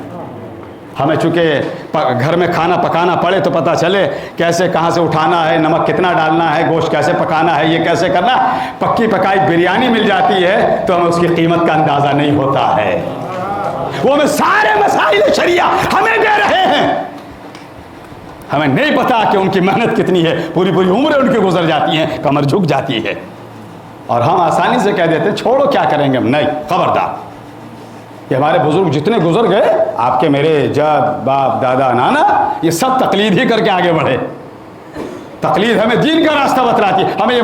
ہمیں چونکہ گھر میں کھانا پکانا پڑے تو پتہ چلے کیسے کہاں سے اٹھانا ہے، نمک کتنا ڈالنا ہے، گوشت کیسے پکانا ہے، یہ کیسے کرنا۔ پکی پکائی بریانی مل جاتی ہے تو ہمیں اس کی قیمت کا اندازہ نہیں ہوتا ہے۔ وہ ہمیں سارے مسائل شریعہ ہمیں دے رہے ہیں، ہمیں نہیں پتا کہ ان کی محنت کتنی ہے، پوری پوری عمریں ان کی گزر جاتی ہیں، کمر جھک جاتی ہے، اور ہم آسانی سے کہہ دیتے ہیں چھوڑو کیا کریں گے ہم۔ نہیں، خبردار، یہ ہمارے بزرگ جتنے گزر گئے، آپ کے میرے جد باپ دادا نانا، یہ سب تقلید ہی کر کے آگے بڑھے۔ تقلید ہمیں دین کا راستہ بتلاتی ہے۔ ہمیں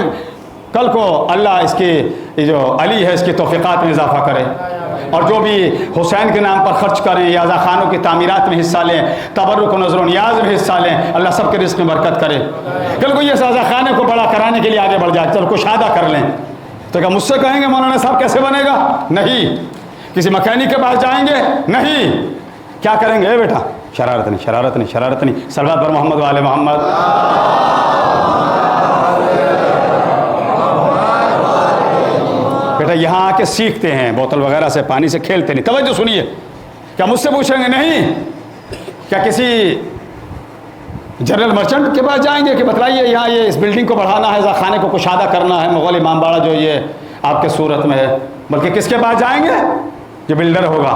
کل کو اللہ اس کی جو علی ہے اس کی توفیقات میں اضافہ کرے، اور جو بھی حسین کے نام پر خرچ کریں یا رضا خانوں کی تعمیرات میں حصہ لیں، تبرک و نظر و نیاز میں حصہ لیں، اللہ سب کے رزق میں برکت کرے۔ کل کو یہ رضا خانے کو بڑا کرانے کے لیے آگے بڑھ جائے، چلو کشادہ کر لیں، تو کیا مجھ سے کہیں گے مولانا صاحب کیسے بنے گا؟ نہیں۔ کسی مکینک کے پاس جائیں گے؟ نہیں۔ کیا کریں گے؟ اے بیٹا شرارت نہیں، شرارت نہیں، شرارت نہیں، صلوات پر محمد وآل محمد۔ بیٹا یہاں آ کے سیکھتے ہیں، بوتل وغیرہ سے پانی سے کھیلتے نہیں۔ توجہ سنیے، کیا مجھ سے پوچھیں گے؟ نہیں۔ کیا کسی جنرل مرچنٹ کے پاس جائیں گے کہ بتلائیے یہاں یہ اس بلڈنگ کو بڑھانا ہے، خانے کو کشادہ کرنا ہے، مغل امام باڑہ جو یہ آپ کے صورت میں ہے؟ بلکہ کس کے پاس جائیں گے؟ جو بلڈر ہوگا،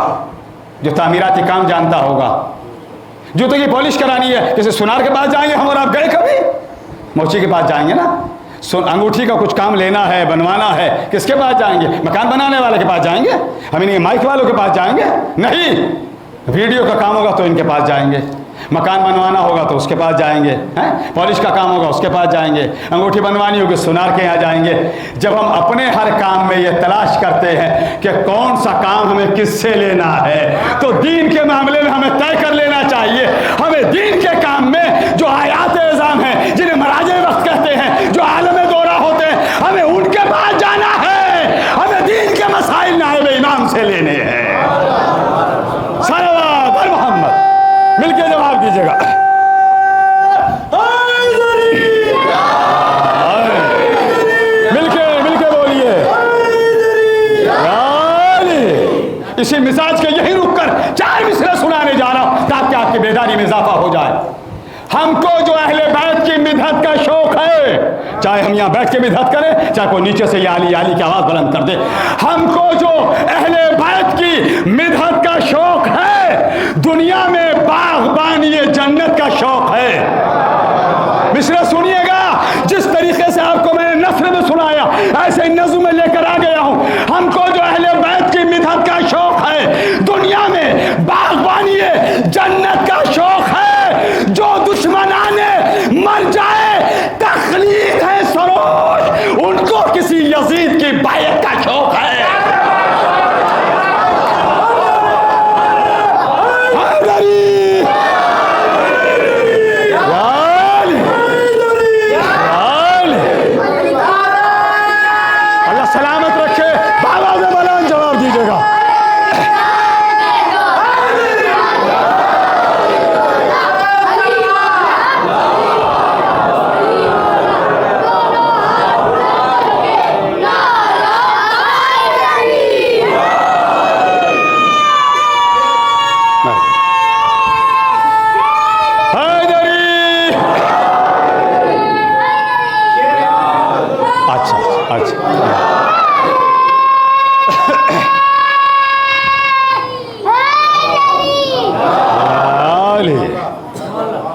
جو تعمیراتی کام جانتا ہوگا۔ جوتوں کی پالش کرانی ہے، کسی سونار کے پاس جائیں گے ہم اور آپ؟ گئے کبھی؟ موچی کے پاس جائیں گے نا۔ انگوٹھی کا کچھ کام لینا ہے، بنوانا ہے، کس کے پاس جائیں گے؟ مکان بنانے والے کے پاس جائیں گے؟ ہم انہیں مائک والوں کے پاس جائیں گے؟ نہیں۔ ویڈیو کا کام ہوگا تو ان کے پاس جائیں گے، مکان بنوانا ہوگا تو اس کے پاس جائیں گے، پالش کا کام ہوگا اس کے پاس جائیں گے، انگوٹھی بنوانی ہوگی سونار کے یہاں جائیں گے۔ جب ہم اپنے ہر کام میں یہ تلاش کرتے ہیں کہ کون سا کام ہمیں کس سے لینا ہے، تو دین کے معاملے میں ہمیں طے کر لینا چاہیے۔ ہمیں دین کے کام میں جو آیات اعظام ہیں، جنہیں مراجع وقت کہتے ہیں، جو عالم دورہ ہوتے ہیں، ہمیں ان کے پاس جانا ہے۔ ہمیں دین کے مسائل نائب امام سے لینے ہیں۔ صلوات بر محمد، مل کے جواب دیجیے گا۔ مل کے بولیے۔ اسی مزاج کے یہی رک کر 4 مصرع سنانے جا رہا ہوں تاکہ آپ کی بیداری میں اضافہ ہو جائے۔ ہم کو جو اہل بیت کی مدحت کا شوق ہے، چاہے ہم یہاں بیٹھ کے مدحت کریں، چاہے کوئی نیچے سے یا علی کی آواز بلند کر دے، ہم کو جو اہل بیت کی مدحت کا شوق ہے، دنیا میں باغبانی جنت کا شوق ہے۔ مصرع سنیے گا، جس طریقے سے آپ کو میں نے نثر میں سنایا ایسے نظم میں لے کر آ گیا ہوں۔ ہم کو جو اہل بیت کی مدحت کا شوق ہے، دنیا میں باغبانی جنت کا شوق ہے۔ جو دشمنانے مر جائے تخلیق ہے سروش، ان کو کسی یزید کی بیعت کا شوق ہے۔ اللہ سلامت رکھے، بابا سے بلند جواب دیجیے گا۔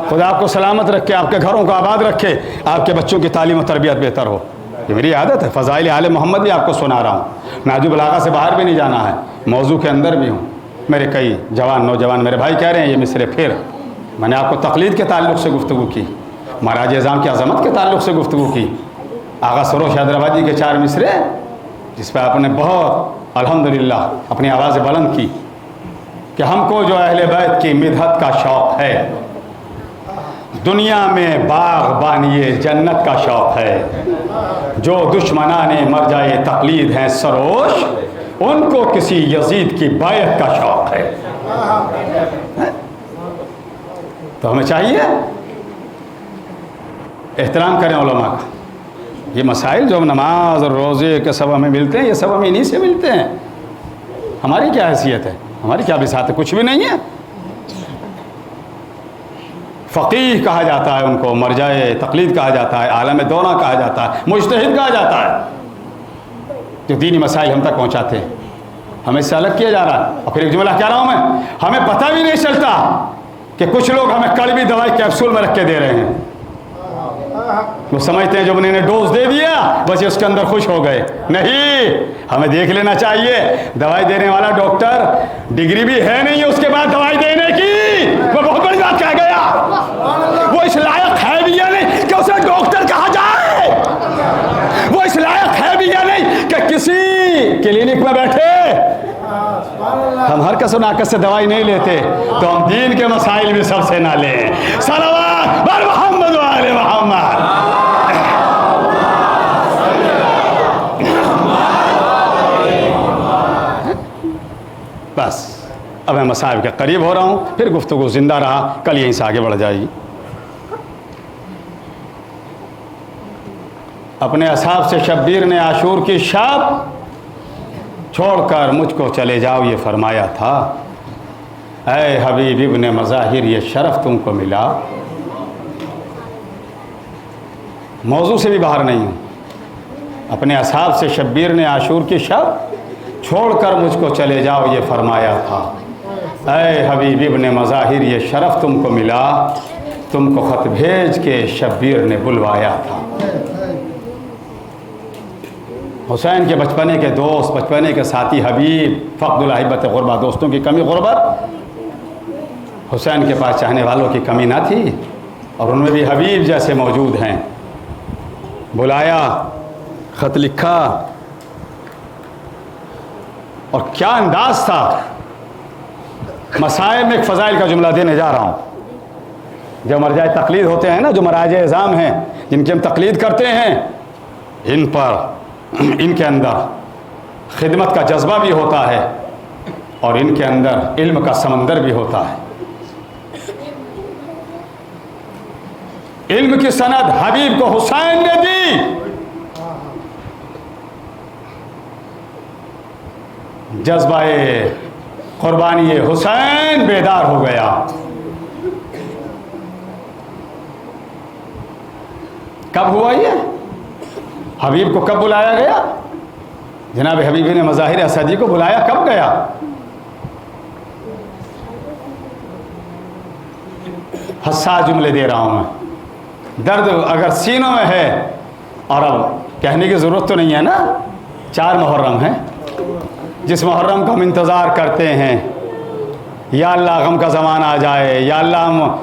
خدا آپ کو سلامت رکھے، آپ کے گھروں کو آباد رکھے، آپ کے بچوں کی تعلیم و تربیت بہتر ہو۔ یہ میری عادت ہے، فضائل آل محمد بھی آپ کو سنا رہا ہوں، نہج البلاغہ سے باہر بھی نہیں جانا ہے، موضوع کے اندر بھی ہوں. میرے کئی نوجوان میرے بھائی کہہ رہے ہیں یہ مصرے پھر میں نے آپ کو تقلید کے تعلق سے گفتگو کی, مہاراج اعظم کی عظمت کے تعلق سے گفتگو کی, آغا سروش حیدرآبادی کے 4 مصرے جس پہ آپ نے بہت الحمدللہ اپنی آواز بلند کی کہ ہم کو جو اہل بیت کی مدحت کا شوق ہے, دنیا میں باغ بانی جنت کا شوق ہے, جو دشمنان مرجع تقلید ہیں سروش ان کو کسی یزید کی بیعت کا شوق ہے. تو ہمیں چاہیے احترام کریں علماء کا. یہ مسائل جو نماز اور روزے کے سب ہمیں ملتے ہیں یہ سب ہمیں انہی سے ملتے ہیں. ہماری کیا حیثیت ہے, ہماری کیا بساط ہے, کچھ بھی نہیں ہے. فقیہ کہا جاتا ہے ان کو, مرجع تقلید کہا جاتا ہے, عالم دونہ کہا جاتا ہے, مجتہد کہا جاتا ہے, جو دینی مسائل ہم تک پہنچاتے ہیں. ہمیں اس سے الگ کیا جا رہا ہے. اور پھر ایک جملہ کہہ رہا ہوں میں, ہمیں پتہ بھی نہیں چلتا کہ کچھ لوگ ہمیں کڑوی دوائی کیپسول میں رکھ کے دے رہے ہیں. وہ سمجھتے ہیں جب انہوں نے ڈوز دے دیا بس اس کے اندر خوش ہو گئے. نہیں, ہمیں دیکھ لینا چاہیے دوائی دینے والا ڈاکٹر ڈگری بھی ہے نہیں اس کے بعد دوائی دینے کی, وہ بہت بڑی بات کہہ گیا. وہ اس لائق ہے بھی یا نہیں کہ اسے ڈاکٹر کہا جائے, وہ اس لائق ہے بھی یا نہیں کہ کسی کلینک میں بیٹھے. ہم ہر کس و ناقص سے دوائی نہیں لیتے تو ہم دین کے مسائل بھی سب سے نہ لیں. صلوات بر محمد و آل محمد. بس اب میں مصائب کے قریب ہو رہا ہوں, پھر گفتگو زندہ رہا, کل یہیں سے آگے بڑھ جائے گی. اپنے اصحاب سے شبیر نے عاشور کی شب چھوڑ کر مجھ کو چلے جاؤ یہ فرمایا تھا. اے حبیب ابن مظاہر یہ شرف تم کو ملا. موضوع سے بھی باہر نہیں ہوں. اپنے اصحاب سے شبیر نے عاشور کی شب چھوڑ کر مجھ کو چلے جاؤ یہ فرمایا تھا. اے حبیب ابن مظاہر یہ شرف تم کو ملا, تم کو خط بھیج کے شبیر نے بلوایا تھا. حسین کے بچپنے کے دوست, بچپنے کے ساتھی حبیب, فقد الاحبت غربہ, دوستوں کی کمی غربت. حسین کے پاس چاہنے والوں کی کمی نہ تھی اور ان میں بھی حبیب جیسے موجود ہیں. بلایا, خط لکھا, اور کیا انداز تھا. مسائل میں ایک فضائل کا جملہ دینے جا رہا ہوں. جو مرجع تقلید ہوتے ہیں نا, جو مراجع اعظام ہیں جن کی ہم تقلید کرتے ہیں, ان کے اندر خدمت کا جذبہ بھی ہوتا ہے اور ان کے اندر علم کا سمندر بھی ہوتا ہے. علم کی سند حبیب کو حسین نے دی. جذبہ قربانی حسین بیدار ہو گیا. کب ہوا یہ؟ حبیب کو کب بلایا گیا؟ جناب حبیب نے مظاہر اسدی کو بلایا کب گیا؟ حساس جملے دے رہا ہوں میں. درد اگر سینوں میں ہے, اور اب کہنے کی ضرورت تو نہیں ہے نا, 4 محرم ہیں جس محرم کا ہم انتظار کرتے ہیں. یا اللہ غم کا زمانہ آ جائے, یا اللہ ہم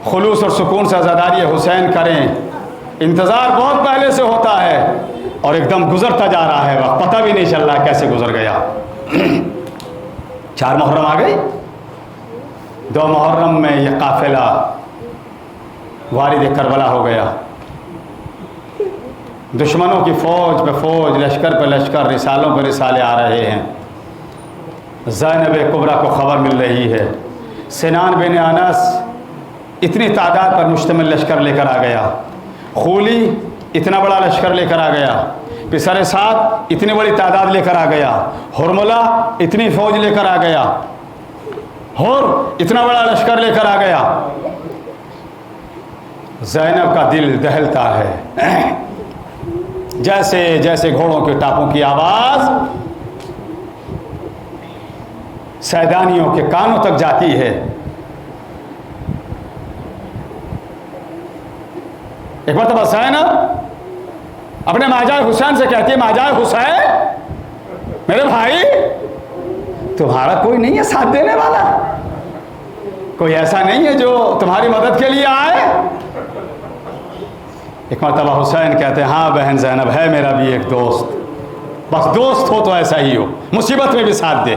خلوص اور سکون سے عزاداری حسین کریں. انتظار بہت پہلے سے ہوتا ہے اور ایک دم گزرتا جا رہا ہے وقت, پتہ بھی نہیں چل رہا کیسے گزر گیا. 4 محرم آ گئی. 2 محرم میں یہ قافلہ وارد کربلا ہو گیا. دشمنوں کی فوج پہ فوج, لشکر پہ لشکر, رسالوں پہ رسالے آ رہے ہیں. زینب کبریٰ کو خبر مل رہی ہے. سنان بن انس اتنی تعداد پر مشتمل لشکر لے کر آ گیا. خولی اتنا بڑا لشکر لے کر آ گیا. پسر سعد اتنی بڑی تعداد لے کر آ گیا. حرملہ اتنی فوج لے کر آ گیا. اور اتنا بڑا لشکر لے کر آ گیا. زینب کا دل دہلتا ہے. جیسے جیسے گھوڑوں کے ٹاپوں کی آواز سیدانیوں کے کانوں تک جاتی ہے. ایک مرتبہ زینب اپنے ماجائے حسین سے کہتی ہے, ماجائے حسین میرے بھائی تمہارا کوئی نہیں ہے ساتھ دینے والا؟ کوئی ایسا نہیں ہے جو تمہاری مدد کے لیے آئے؟ ایک مرتبہ حسین کہتے ہیں ہاں بہن زینب ہے میرا بھی ایک دوست، بس دوست ہو تو ایسا ہی ہو، مصیبت میں بھی ساتھ دے۔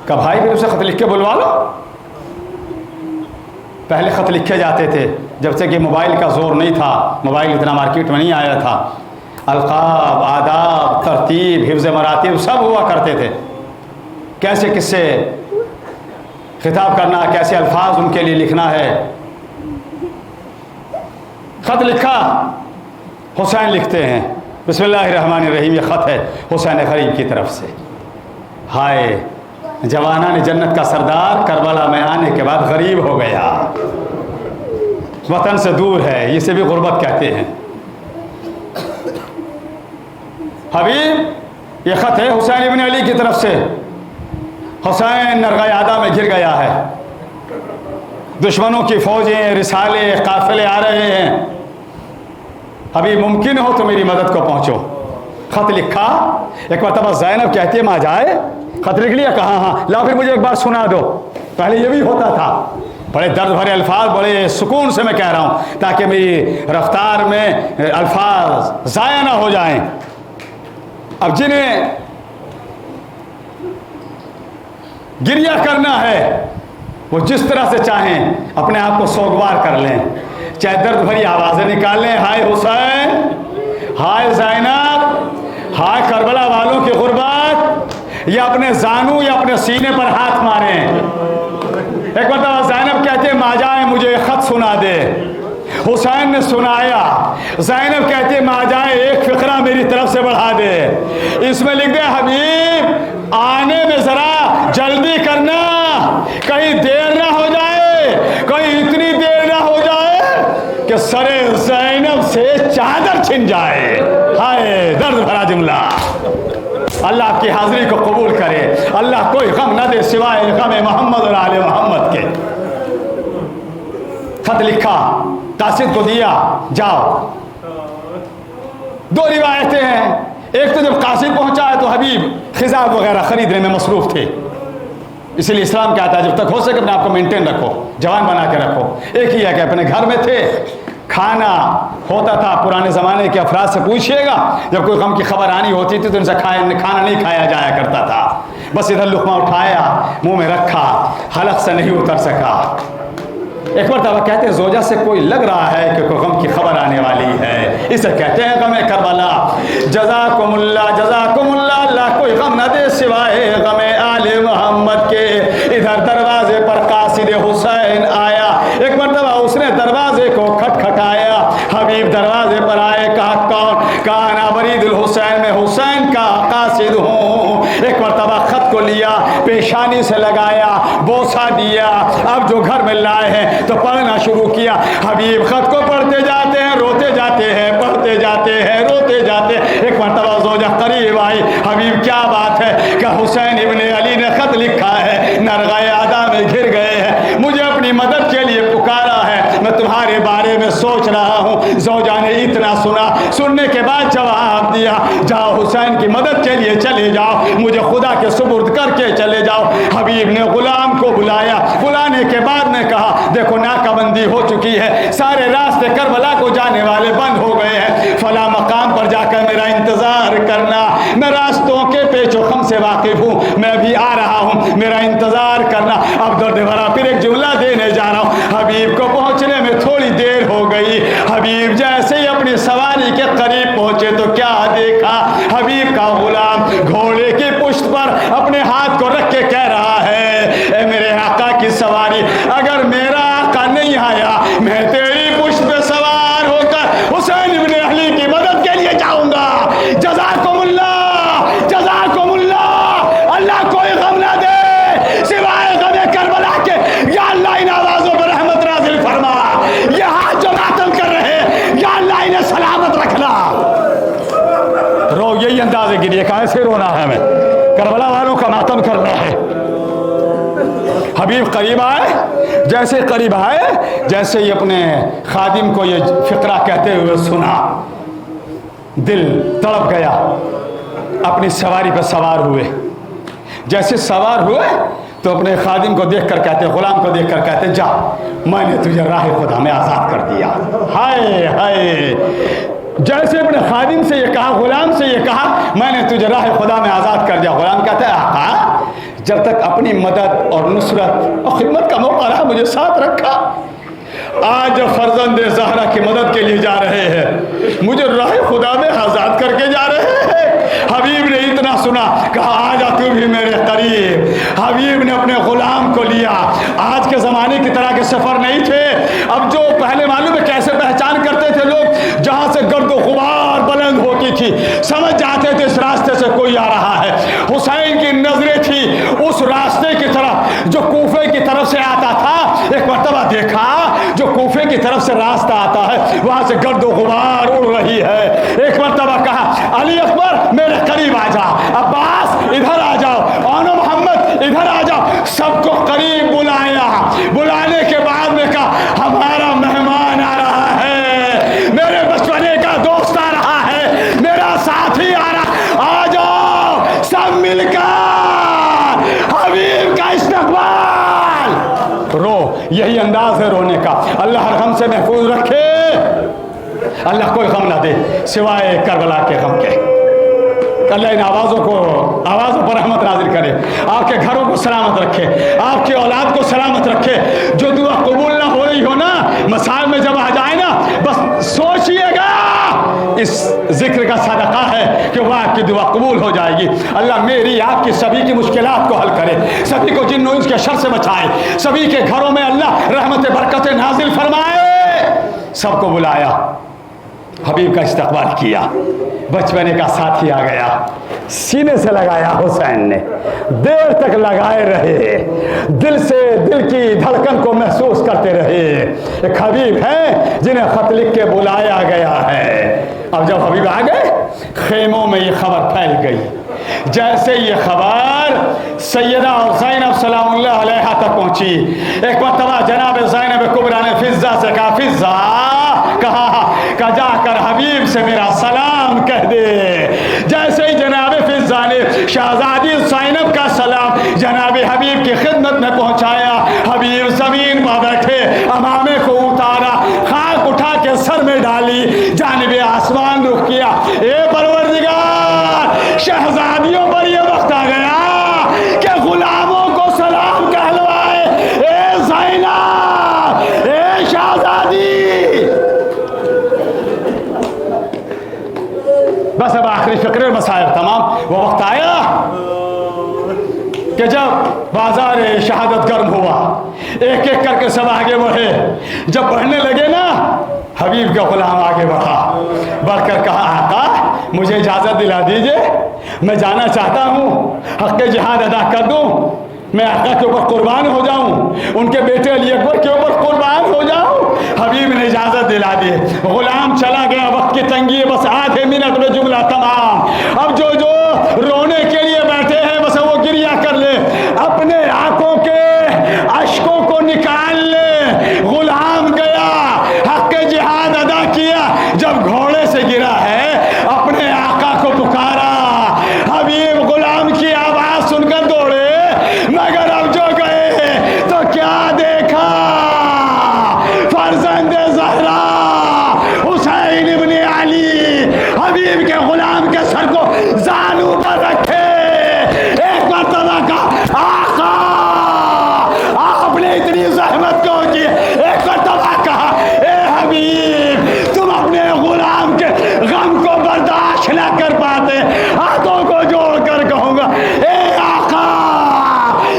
کہ بھائی پھر اسے خط لکھ کے بلوا لو۔ پہلے خط لکھے جاتے تھے، جب سے کہ موبائل کا زور نہیں تھا، موبائل اتنا مارکیٹ میں نہیں آیا تھا، القاب، آداب، ترتیب، حفظ مراتب سب ہوا کرتے تھے، کیسے کس سے خطاب کرنا، کیسے الفاظ ان کے لیے لکھنا ہے۔ خط لکھا، حسین لکھتے ہیں بسم اللہ الرحمن الرحیم، یہ خط ہے حسین غریب کی طرف سے۔ ہائے جوانان جنت کا سردار کربلا میں آنے کے بعد غریب ہو گیا، وطن سے دور ہے، اسے بھی غربت کہتے ہیں۔ حبیب یہ خط ہے حسین ابن علی کی طرف سے۔ حسین نرغہ آدھا میں گر گیا ہے، دشمنوں کی فوجیں، رسالے، قافلے آ رہے ہیں، حبیب ممکن ہو تو میری مدد کو پہنچو۔ خط لکھا، ایک مرتبہ زینب کہتی ہے ماں جائے، خط لکھ لیا؟ کہا ہاں، لا پھر مجھے ایک بار سنا دو۔ پہلے یہ بھی ہوتا تھا، بڑے درد بھرے الفاظ، بڑے سکون سے میں کہہ رہا ہوں تاکہ میری رفتار میں الفاظ ضائع نہ ہو جائیں۔ اب جنہیں گریہ کرنا ہے وہ جس طرح سے چاہیں اپنے آپ کو سوگوار کر لیں، چاہے درد بھری آوازیں نکال لیں، ہائے حسین، ہائے زینب، ہائے کربلا والوں کی غربت، یا اپنے زانو یا اپنے سینے پر ہاتھ ماریں۔ ایک مرتبہ زینب کہتے ہیں ماں جائیں مجھے خط سنا دے، حسین نے سنایا۔ زینب کہتے ہیں ماں جائیں ایک فقرہ میری طرف سے بڑھا دے، اس میں لکھ دے حبیب آنے میں ذرا جلدی کرنا، کہیں دیر نہ ہو جائے، کہیں اتنی دیر نہ ہو جائے کہ سر زینب سے چادر چھن جائے۔ ہائے درد بھرا جملہ، اللہ آپ کی حاضری کو قبول کرے، اللہ کوئی غم نہ دے سوائے غم محمد اور آل محمد کے۔ خط لکھا، قاصد کو دیا، جاؤ۔ دو روایتیں ہیں، ایک تو جب قاصد پہنچا ہے تو حبیب خضاب وغیرہ خریدنے میں مصروف تھے، اسی لیے اسلام کہتا ہے جب تک ہو سکے اپنے آپ کو مینٹین رکھو، جوان بنا کے رکھو۔ ایک ہی ہے کہ اپنے گھر میں تھے، کھانا ہوتا تھا، پرانے زمانے کے افراد سے پوچھئے گا، جب کوئی غم کی خبر آنی ہوتی تھی تو ان سے کھانا نہیں کھایا جایا کرتا تھا، بس ادھر لقمہ اٹھایا، منہ میں رکھا، حلق سے نہیں اتر سکا۔ ایک مرتبہ کہتے ہیں زوجہ سے کوئی لگ رہا ہے کہ کوئی غم کی خبر آنے والی ہے، اسے کہتے ہیں غم کربلا، جزاکم اللہ، اللہ کوئی غم نہ دے سوائے غم آل محمد کے۔ ادھر دروازے پر قاصد حسین آیا، ایک مرتبہ اس نے دروازے کو کھٹکھٹایا، حبیب دروازے پر آئے، کہا کون؟ کہا انا برید الحسین، میں حسین کا قاصد ہوں۔ ایک مرتبہ خط کو لیا، پیشانی سے لگایا، بوسہ دیا، اب جو گھر میں لائے ہیں تو پڑھنا شروع کیا۔ حبیب خط کو پڑھتے جاتے ہیں، روتے جاتے ہیں، پڑھتے جاتے ہیں، روتے جاتے ہیں۔ ایک مرتبہ زوجہ قریب آئی، حبیب کیا بات ہے؟ کہ حسین ابن علی نے خط لکھا ہے، نرغہ ادا میں گر گئے ہیں، مجھے اپنی مدد کے لیے پکارا ہے، میں تمہارے بارے میں سوچ رہا ہوں۔ زوجہ نے اتنا سنا، سننے کے بعد جواب دیا، جاؤ حسین کی مدد کے لیے چلے جاؤ، مجھے خدا کے سپرد کر کے چلے جاؤ۔ حبیب نے غلام کو بلایا، بلانے کے بعد نے کہا دیکھو ناکہ بندی ہو چکی ہے، سارے راستے کربلا کو جانے والے بند ہو گئے ہیں، فلاں مقام پر جا کر میرا انتظار کرنا، میں راستوں کے پیچ و خم سے واقف ہوں، میں ابھی آ رہا ہوں، میرا انتظار کرنا۔ اب درد بھرا پھر ایک جملہ دینے جا رہا ہوں۔ حبیب کو پہنچنے میں تھوڑی دیر ہو گئی، حبیب جیسے ہی اپنی سواری کے قریب پہنچے تو کیا دیکھا؟ حبیب کا غلام گھوڑے کی پشت پر اپنے ہاتھ کو رکھ کے کہہ رہا ہے اے میرے آقا کی سواری، اگر میرا آقا نہیں آیا میں تیری پشت پہ سوار ہو کر حسین ابن علی کی مدد کے لیے جاؤں گا۔ جزاکم اللہ، جزاکم اللہ، اللہ کوئی غم نہ دے سوائے غم کربلا کے۔ یا اللہ ان آوازوں پر رحمت نازل فرما، یہ ہاتھ جو ماتم کر رہے یا اللہ انہیں سلامت رکھنا۔ رو یہی انداز ہے گریے کا، ایسے رونا ہے، ہمیں کربلا والوں کا ماتم کرنا ہے۔ حبیب قریب آئے، جیسے قریب آئے جیسے ہی اپنے خادم کو یہ فقرہ کہتے ہوئے سنا، دل تڑپ گیا، اپنی سواری پہ سوار ہوئے. جیسے سوار ہوئے تو اپنے خادم کو دیکھ کر کہتے، غلام کو دیکھ کر کہتے، جا میں نے تجھے راہ خدا میں آزاد کر دیا. ہائے ہائے، جیسے اپنے خادم سے یہ کہا، غلام سے یہ کہا میں نے تجھے راہ خدا میں آزاد کر دیا. غلام کہتا ہے آقا جب تک اپنی مدد اور نصرت اور خدمت کا موقع رہا مجھے ساتھ رکھا. آج جب فرزند زہرا کی مدد کے لیے جا رہے ہیں، مجھے راہ خدا میں آزاد کر کے جا رہے ہیں. حبیب نے اتنا سنا، کہا آجا تو بھی میرے قریب. حبیب نے اپنے غلام کو لیا. آج کے زمانے کی طرح کے سفر نہیں تھے. اب جو پہلے معلوم ہے کیسے پہچان کرتے تھے لوگ، جہاں سے گرد و غبار بلند ہوتی تھی سمجھ جاتے تھے اس راستے سے کوئی آ رہا ہے. حسین کی نظریں تھی اس راستے کی طرف جو کوفے کی طرف سے آتا تھا. ایک مرتبہ دیکھا جو کوفے کی طرف سے راستہ آتا ہے وہاں سے گرد و غبار اڑ رہی ہے. ایک مرتبہ کہا علی اکبر میرے قریب آ جا، عباس ادھر آ جاؤ، اونو محمد ادھر آ جاؤ. سب کو قریب بلایا. بلانے کے بعد میں کہا ہمارا مہمان آ رہا ہے، میرے بچپنے کا دوست آ رہا ہے، میرا ساتھی آ رہا، آ جاؤ سب مل کر حبیب کا استقبال. رو، یہی انداز ہے رونے کا. اللہ ہر غم سے محفوظ رکھے. اللہ کوئی غم نہ دے سوائے کربلا کے غم کے. اللہ ان آوازوں پر رحمت نازل کرے. آپ کے گھروں کو سلامت رکھے، آپ کی اولاد کو سلامت رکھے. جو دعا قبول نہ ہو رہی ہو نا، مسائل میں جب آ جائے نا، بس سوچئے گا اس ذکر کا صدقہ ہے کہ وہ آپ کی دعا قبول ہو جائے گی. اللہ میری آپ کی سبھی کی مشکلات کو حل کرے، سبھی کو جن و انس کے شر سے بچائے، سبھی کے گھروں میں اللہ رحمت برکت نازل فرمائے. سب کو بلایا، حبیب کا استقبال کیا. بچپنے کا ساتھی آ گیا، سینے سے لگایا. حسین نے دیر تک لگائے رہے، دل سے دل کی دھڑکن کو محسوس کرتے رہے. ایک حبیب ہے جنہیں خط لکھ کے بلایا گیا ہے. اب جب حبیب آ گئے خیموں میں یہ خبر پھیل گئی. جیسے یہ خبر سیدہ زینب سلام اللہ علیہا تک پہنچی، ایک مرتبہ جناب زینب کبریٰ نے فضہ سے کہا، فضہ کہا کہ جا کر حبیب سے میرا سلام کہہ دے. جیسے ہی جناب فضہ نے شہزادی زینب کا سلام جناب حبیب کی خدمت میں پہنچایا، حبیب زمین پر بیٹھے، امامے کو اتارا، خاک اٹھا کے سر میں ڈالی، جانب آسمان رخ کیا. اے پروردگار، شہزادیوں پر یہ وقت آ گیا کہ غلاموں کو سلام کہلوائے. اے زینب، اے شہزادی. بس اب آخری فکر مسائل تمام. وہ وقت آیا کہ جب بازار شہادت گرم ہوا، ایک ایک کر کے سب آگے بڑھے. جب بڑھنے لگے نا، حبیب کا غلام آگے بڑھا، بڑھ کر کہا آقا مجھے اجازت دلا دیجئے، میں جانا چاہتا ہوں، حق جہاد ادا کر دوں، میں آقا کے اوپر قربان ہو جاؤں، ان کے بیٹے علی اکبر کے اوپر قربان ہو جاؤں. حبیب نے اجازت دلا دی. غلام چلا گیا. وقت کی تنگی ہے، بس آدھے منٹ میں جملہ تمام. اب جو رونے کے لیے بیٹھے ہیں بس وہ گریہ کر لے، اپنے آنکھوں کے اشکوں کو نکال لے. غلام گیا، حق جہاد ادا کیا. جب گھوڑے سے گرا ہے اپنے آقا کو پکارا. حبیب غلام کی آواز سن کر دوڑے، مگر اب جو گئے تو کیا دیکھا؟ فرزند زہرا حسین ابن علی حبیب کے غلام کے سر کو زانو پر رکھے. ایک مرتبہ کا آقا آپ نے اتنی زحمت کیوں کی؟ ایک مرتبہ کہا اے حبیب تم اپنے غلام کے غم کو برداشت نہ کر پاتے. ہاتھوں کو جوڑ کر کہوں گا اے آقا،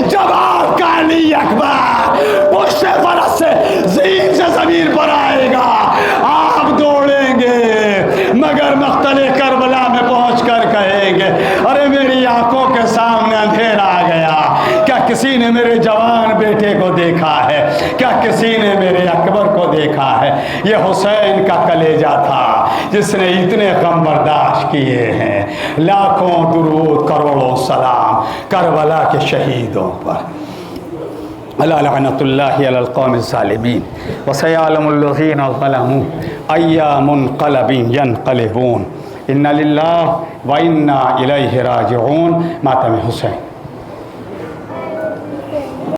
جب آپ کا علی اکبر پشت فرس سے زین سے زمین پر آئے گا آپ دوڑیں گے، مگر مقتل کربلا میں پہنچ کر کہیں گے ارے میری آنکھوں کے سامنے اندھیرا آ گیا. کیا کسی نے میرے جوان بیٹے کو دیکھا ہے؟ کیا کسی نے میرے اکبر کو دیکھا ہے؟ یہ حسین کا کلیجہ تھا جس نے اتنے غم برداشت کیے ہیں. لاکھوں درود کروڑوں سلام کربلا کے شہیدوں پر. الا لعنت اللہ علی القوم الظالمین وسیعلم الذین ظلموا ای منقلب ینقلبون انا للہ و انا الیہ راجعون، ماتم حسین۔